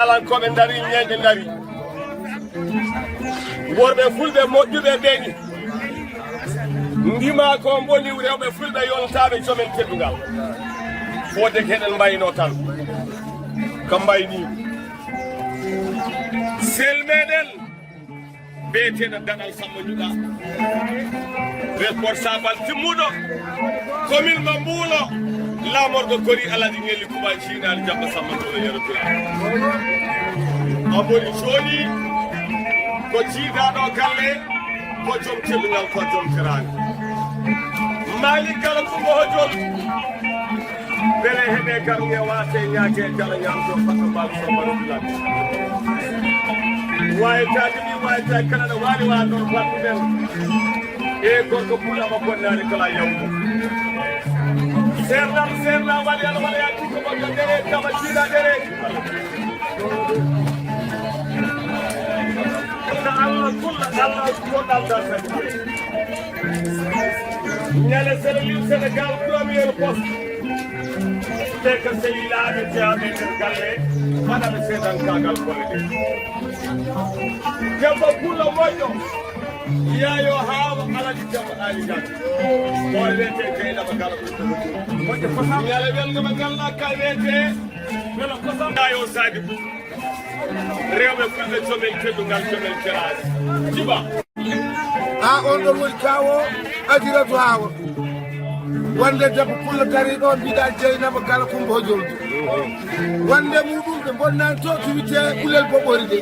alankoɓe daari ñeñde daari worɓe fulɓe moƴƴuɓe ɓeeni ndima ko boni rewɓe fulɓe yontaɓe joomen teddugal fode keɗen mbayno tan ko mbayni sel meɗen beeteɗo daɗal Samba Juɗa responsable timmuɗo commune mo Mbuulo lamorɗo kori alaji ñelli kuɓa cinali jabba Samba Juɗa yerotoya aboni joni ko jiidaɗo galle ko joom teddugal ko joom terani Malick Gala Coumba Hojol bele heɓe garŋe wate ñaake jala ñamto faɗɗo mbaɗo sobaɗoɗulade wayitaji ɗi wayita kalaɗa waali wa ɗon battuɗen e gorko puulama bonnani kala yawmo sernam waɗi ala waɗa yattiko ɓoɗɗo ɗere kama jiiɗa ɗere Allah kulla Allah goɗɗalda sadi ñande sénégal Sénégal premier poste te ko sehilaɓe jeyaɓe nder galle waɗaɓe seedan kagal golle ɗe debbo pullo moƴƴo yayo haawa alaji dembo ali gal on wiyete jeyɗama gala moƴƴo kosam ñale welgama galla ka wiyete wela kosam yayo sadi rewɓe fulɓe jomen teddugal jomen terage jiba ha on ɗon woni kawo adiratu hawa wonde debbo pullo dari ɗon mbiɗa Dieynaba Gala Coumba Hojoldu wonde muɗum ɓe bonnani to to witte ɓulel boɓori de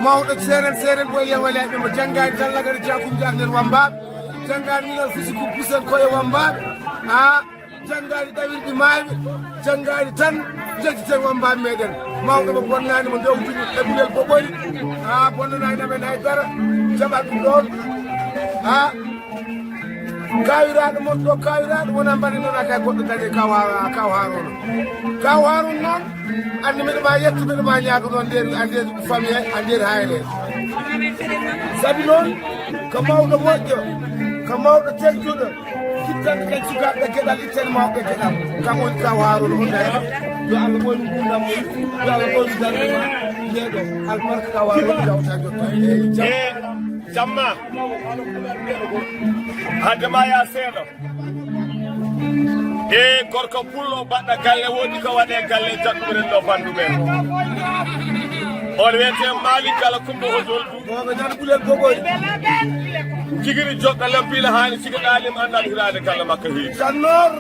mawɗo seren ɓoyle waleɓe mo janggani tan lagara cakum jahnen wambaɓe janggani minal fusiku pusen koye wambaɓe ha janggani ɗawirɗi mayɓe janggani tan jejjiten wambaɓe meɗen mawɗo mo bonnani mo dewtini e ɓulel boɓori ha bonnanani amen haydara jaɓat ɗum ɗon ha kawiraɗo mon ɗo kawiraɗo wona mbaɗinoɗa kay goɗɗo dañe kaw harono kaw haron noon andi mbiɗa ma yettu mbiɗa ma ñaago ɗon nder famille a nder hayle saabi noon ko mawɗo moƴƴo ko mawɗo tedduɗo kittanɗo kadi sukaɓe gueɗal ittene mawɓe gueɗal kam woni kaw harono on daya yo Allah ɓoynu gurdam yo Allah ɓoynu darde ma jeeɗo albarka kaw harono jawta jotta jamma haddema ya seeɗo e gorko pullo baɗɗo galle woni ko waɗe galle jagguɓeren ɗo banduɓen on wiyete Malick Gala Coumba Hojoldu oɓe tan ɓulel boɓori jigiri joɗɗo lampiila hani sigaɗalim andan hirade galle makko heewi jannor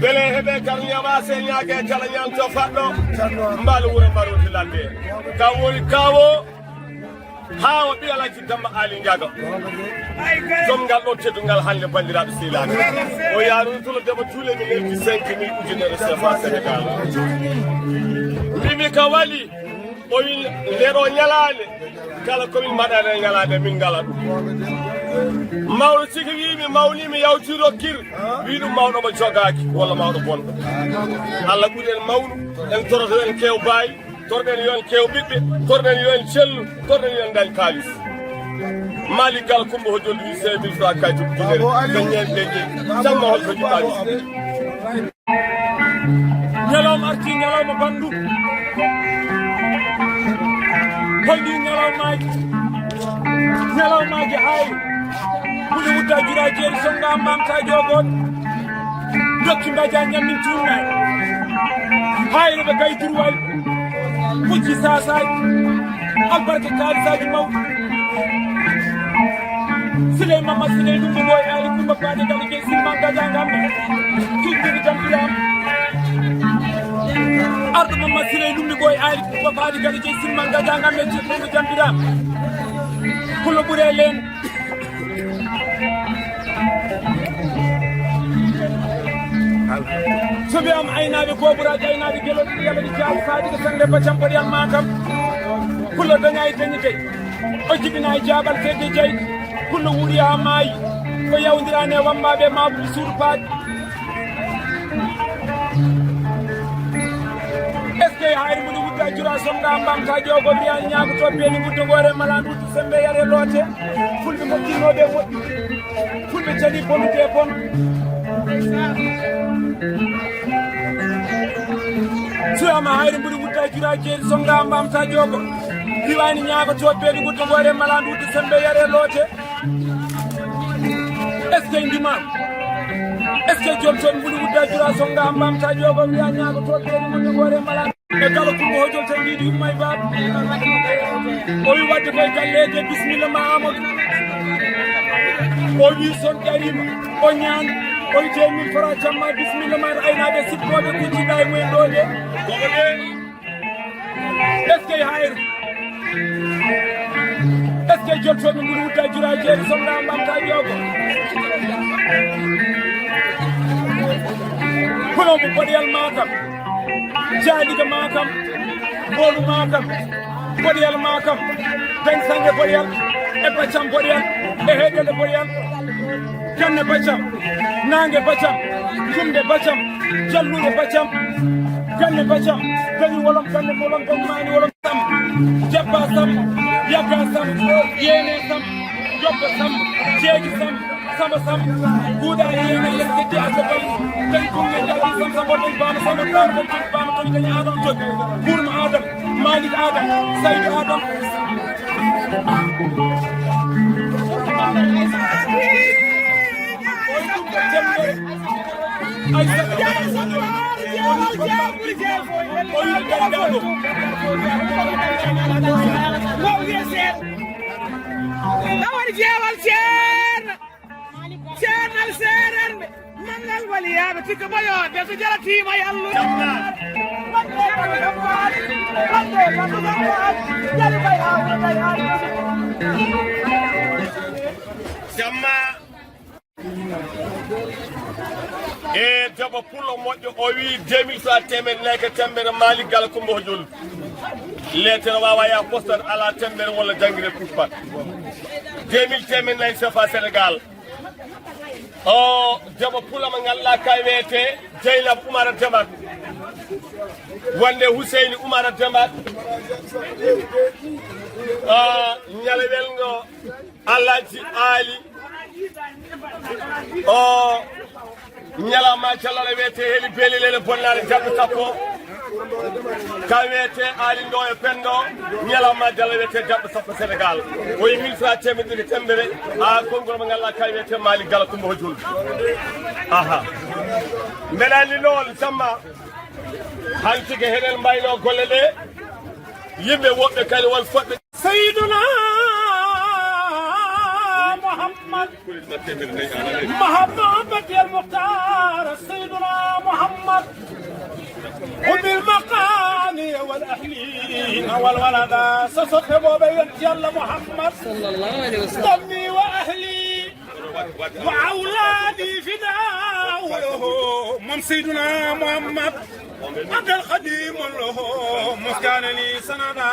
beele heɓe garñama se ñague jala ñamto faɗɗo mbaalo wuuro mbaɗoti ladde kam woni kawo hawa ɓi alaji Demba Ali Ndiaga joom ngal ɗo teddungal hande bandiraɓe sehilaɓe o yaruni tulo deba tuule mi lelti 5.000 ujunere CFA Sénégal mbimi ka waɗi o wi nder o ñalade kala komin mbaɗane ñalade min ngala ɗum mawɗo sigi wimi mawnimi yawtiro kir wi ɗum mawɗomo jogaki walla mawɗo bonɗo Allah ɓuuri en mawnu en toroto en kew bayi torɗen yon kew ɓiɓɓe torɗen yon cellu torɗen yon dañ kalis Mali gal kumbo ho jolli 5000 francs kay tum jolere ganyen beje samma hol ko jibali ñalawm arti ñalawma bandu holdi ñalawmaji hay kuli wutta jura jeeri songa mamta jogon dokki mbaja ñammin tinnay hayre ɓe gaydirway pucci sasaji albarke kalisaji mawɗi Siley Mama Siley Lumbi Boy Ali Kumba Padi Gali Jey Silman Gajangambe Tuddiri Jambiram Ardu Mama Siley Lumbi Boy Ali Kumba Padi Gali Jey Silman Gajangambe Tuddiri Jambiram Kulo Bure Len Sobi am aynaɓe goburaji aynaɓe geloɗi yalla ɗi jaal saadi sande bacampori am makam kulo dañayi dañi kay o jibina e jaɓal kedde jeydi kullo wuuri ha maayi ko yawdirani e wammaɓe mabuɗi suudu paaɗi est ce que hayri mbuɗi wudda jura songa mbamta jogo mbiyani ñagoto beeni guddo gore malandu wuddi sembe yare loote fulɓe moƴƴinoɓe moƴƴi fulɓe caɗi bonnude bon suyama hayri mbuɗi wudda jura jeeri songa mbamta jogo diwani ñagoto beeni guddo gore malandu wuddi sembe yare loote est ce que ndimam est ce que jolton mbuɗi wudda jura songa mbamta jogo mbiya ñagoto beeni guddo gore malandu e kala kumbo hojol tan yiiɗi ummay baaba o wi wadde koye galleje bisimilla ma amadou o wi son ƴarima o ñaan o wi 2000 francs jamma bisimilla ma aynaɓe sippoɓe kucciɗa e mumen ɗo de gogo de est ce que hayri est ce que jottoɓe mbuɗi wudda jura jeeri songa mbamta jogo kono mo boɗoyal ma kam jaaliga ma kam boolu ma kam boɗoyal ma kam dañ sange boɗoyal e baccam boɗoyal e heeɗele boɗoyal janne baccam nangue baccam jumde baccam jallude baccam ganne baccam dañi wolom ganne molom dañi mani wolom sam jabba sam yagga sam yeene sam jobba sam jeegi sam sama sam kuuɗa yeene yen keddi a jobal dañi gunge jalli sam sam dañi bama sama bama dañi bama toni dañi adam jogui ɓurma adam malik adam saydou adam Nawar jeewal ceernal seerenɓe manngal waliyaɓe tikka ɓoyoɓe so jaratima yallu jamma e jaba pullo moƴƴo o wi 2000 francs temen neke tembere Mali Gala Kumba Hojol lettere wawa ya postan ala tembere walla jangguire puspat 2000 temen nayi sefa Sénégal o jaba pula mo ngalla kay wete Jeynab Oumara Demat wonde Huseyni Oumara Demat ñalewel ngo Alaji Ali o ñalama callale wiyete heeli beelilele bonnare jabɓe sappo ka wiyete Ali ndo e pendo ñalama jalla wiyete jabɓe sappo Sénégal o yi 1000 francs temedere tembere ha konngol mo ngalla ka wiyete Mali Gala Kumba Hojol aha mbeɗanni noon samma hantike heɗen mbayno golle ɗe yimɓe woɓɓe kadi won foɗɓe Sayyiduna محمد المختار سيدنا محمد وبالمقام والأهلين والولد سصحبوا بين جل محمد صلى الله عليه وسلم ضمي وأهلي وأولادي فداء له من سيدنا محمد عبد الخديم له مسكن لي سندا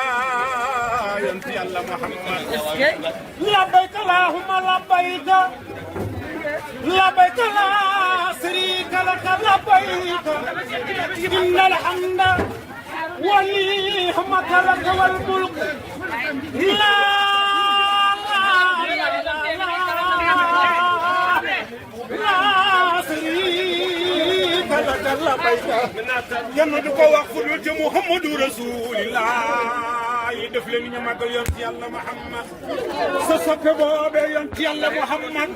ينتي الله محمد لبيك اللهم لبيك لبيك لا شريك لك لبيك إن الحمد والنعمة لك والملك لا yàlla bay sa kenn du ko wax fu dul ci Muhammadu Rasulillah yi def leen ñu magal yonent yàlla Muhammad sa soppe boobe yonent yàlla Muhammad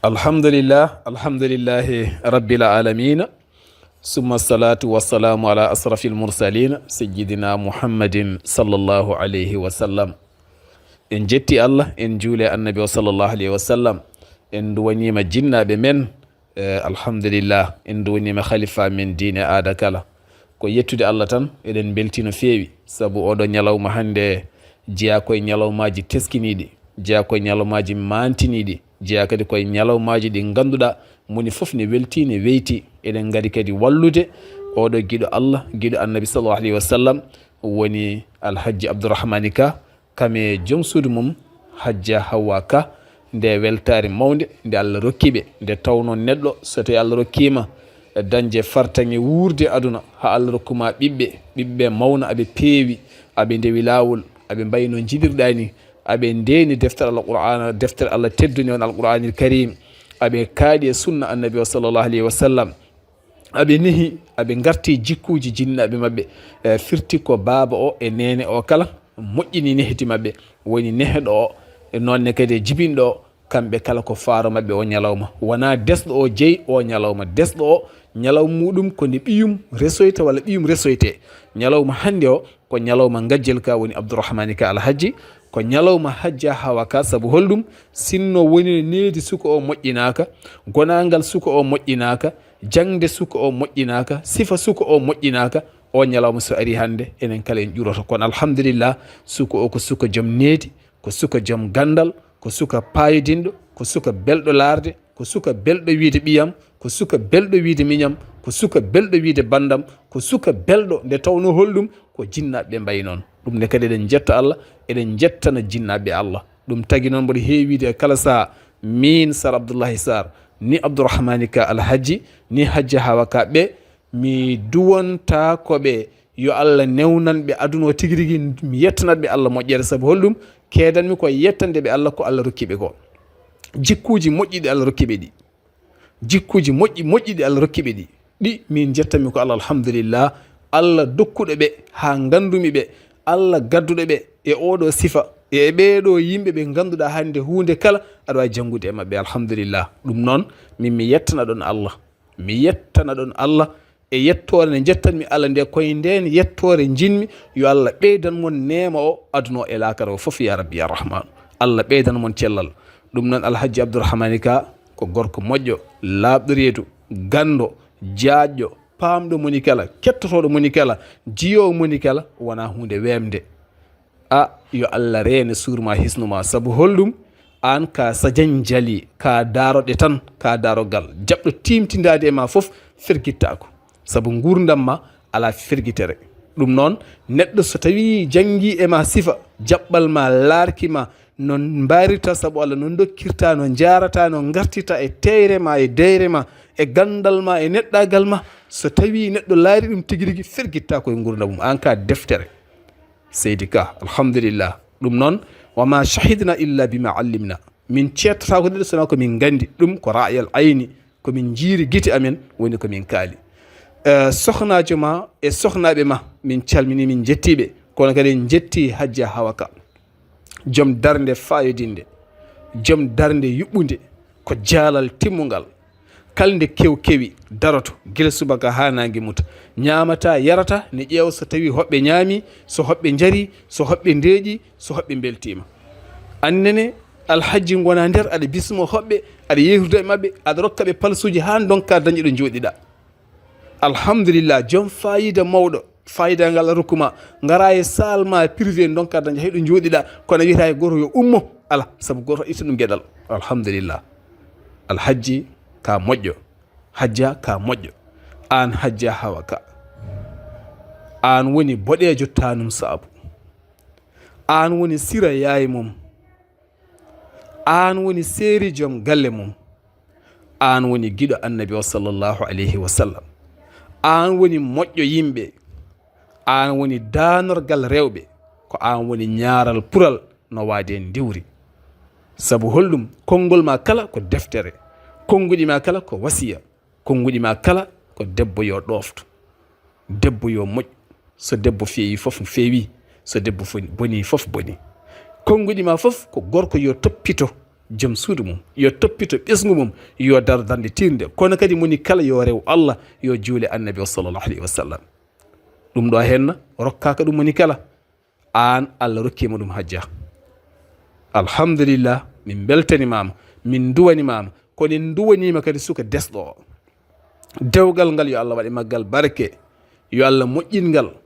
alhamdulillahi rabbil alamin summa salatu wassalamu ala asrafil mursalin sayyidina muhammadin sallallahu alayhi wa sallam. En jetti Allah, en juule annabi o sallallahu alayhi wa sallam, en duwanima jinnaɓe men alhamdulillah, en duwanima khalifa men diine aada kala. Ko yettude Allah tan eɗen beltino feewi, sabu oɗo ñalawma hande jeeya koye ñalawmaji teskiniɗi, jeeya koye ñalawmaji mantiniɗi, jeeya kadi koye ñalawmaji ɗi ganduɗa moni foof ne welti ne weyti. Eɗen gadi kadi wallude oɗo guiɗo Allah, guiɗo annabi sallallahu alayhi wa sallam, woni alhaji abdourahmani ka, kame joom suudu mum hajja Hawa ka, nde weltare mawde nde Allah rokkiɓe, nde tawno neɗɗo so tawi Allah rokkima dañde fartaŋe wuurde aduna ha Allah rokkuma ɓiɓɓe mawna, aɓe peewi, aɓe ndewi lawol, aɓe mbayi no jiɗirɗa ni, aɓe ndeni deftere Allah qur'ana, deftere Allah tedduni on alqur'anil karim, aɓe kaaɗi e sunna annabi o sallllahu alayhi wa sallam, aɓe nehi, aɓe garti jikkuji jinnaɓe mabɓe, firti ko baaba o e nene o kala moƴƴini nehdi mabɓe, woni neheɗo o e nonne kadi e jibinɗo o, kamɓe kala ko faaro mabɓe o ñalawma, wona desɗo o jeeyi o ñalawma. Desɗo o ñalawma muɗum ko nde ɓiyum resoyta walla ɓiyum resoyte. ñalawma hande o ko ñalawma gajjel ka, woni abdourahmani ka alhaji, ko ñalawma hajja Hawa ka. Sabu holɗum sinno woni needi suka o moƴƴinaka, gonagal suka o moƴƴinaka, jangde suka o moƴƴinaka, sifa suka o moƴƴinaka, o ñalawma so ari hande enen kala en ƴuroto. Kono alhamdulillah, suka o ko suka joom needi, ko suka joom gandal, ko suka payidinɗo, ko suka belɗo larde, ko suka belɗo wiide ɓiyam, ko suka belɗo wiide miñam, ko suka belɗo wiide bandam, ko suka belɗo nde tawno holɗum ko jinnaɓe mbayi noon. ɗum nde kadi eɗen jetta Allah, eɗen jettana jinnaɓe Allah. ɗum tagui noon mboɗo heewide e kala saha min Sar Abdoullahi Sar, ni abdourahmani ka alhaji, ni hajja Hawa ka ɓe, mi duwonta koɓe yo Allah newnanɓe aduna o tigui rigui, mi yettanatɓe Allah moƴƴere. Saabu holɗum keedanmi ko yettande ɓe Allah ko Allah rokkiɓe ko, jikkuji moƴƴiɗi Allah rokkiɓe ɗi, jikkuji moƴƴiɗi Allah rokkiɓe ɗi min jettanmi ko Allah alhamdulillah. Allah dokkuɗo ɓe ha gandumi ɓe, Allah gadduɗo ɓe e oɗo sifa, e ɓeɗo yimɓe ɓe ganduɗa hande hunde kala aɗa wawi janggude e mabɓe alhamdulillah. ɗum noon min mi yettana ɗon Allah, mi yettana ɗon Allah e yettore nde jettanmi Allah nde, koye nden yettore jinmi yo Allah ɓeydan mon nema o aduna o e lakara o foof, ya rabbi ya rahman. Allah ɓeydan mon cellal. ɗum noon alhaji abdourahmani ka ko gorko moƴƴo, laaɓɗo reedu, gando, jaajƴo, paamɗo moni kala, kettotoɗo moni kala, jiyowo moni kala, wona hunde wemde. yo Allah reene suurma hisnuma. Sabu holɗum an ka sajan jali, ka daroɗe tan, ka darogal, jaɓɗo timtidade e ma foof ferguittako. Sabu gurdam ma ala ferguitere. ɗum noon neɗɗo so tawi janggi e ma sifa, jaɓɓal ma laarkima no mbarirta, sabu Allah no dokkirta, no jarata, no gartita e teyre ma, e deyre ma, e gandal ma, e neɗɗagal ma, so tawi neɗɗo laari ɗum tigui rigui ferguitta koye gurdam mum, an ka deftere seydi ka alhamdulillah. ɗum noon wama shahidna illa bima allimna, min cettata ko ɗeɗo sona komin gandi. ɗum ko ra'yal ayni, komin jiiri guite amen, woni komin kaali. sohnajo ma e sohnaɓe ma min calmini, min jettiɓe, kono kadi en jetti hajja Hawa ka, joom darde fayodinde, joom darde yuɓɓude, ko jaalal timmugal, kalde kewi daroto guila subaka ha nangue muta, ñamata yarata ne ƴeewa so tawi hoɓɓe ñaami, so hoɓɓe jaari, so hoɓɓe ndeeƴi, so hoɓɓe beltima. annene alhaji gona nder aɗa bismo hoɓɓe, aɗa yehrude e mabɓe, aɗa rokkaɓe palsuji ha donka dañƴe ɗo jooɗiɗa. alhamdulillah, joom fayida mawɗo, fayida ngal rokkuma, gara e salma privé donka dañƴe hayɗo jooɗiɗa, kono wiyata e goto yo ummo, ala, saabu goto itta ɗum gueɗal. alhamdulillah, alhaji ka moƴƴo, hajja ka moƴƴo, an hajja Hawa ka, an woni boɗejo tanum saabu, an woni sira yaye mum, an woni seeri joom galle mum, an woni giɗo annabi o sallllahu alayhi wa sallam, an woni moƴƴo yimɓe, an woni danorgal rewɓe, ko an woni ñaaral pural no waade en diwri. Sabu holɗum konngol ma kala ko deftere, konnguɗi ma kala ko wasiya, konnguɗi ma kala ko debbo yo ɗofto, debbo yo moƴƴo. So debbo feewi fof feewi, so debbo boni fof boni. Konnguɗi ma fof ko gorko yo toppito joom suudu mum yo toppito ɓesgu mum yo dardande tirde kono kadi moni kala yo rew Allah yo juule annabi o sallllahu alayhi wa sallam ɗum ɗo henna rokkaka ɗum moni kala an Allah rokkima ɗum hajja alhamdulillah min beltanimama min duwanimama kono en duwanima kadi suka desɗo o dewgal ngal yo Allah waɗe maggal barke yo Allah moƴƴingal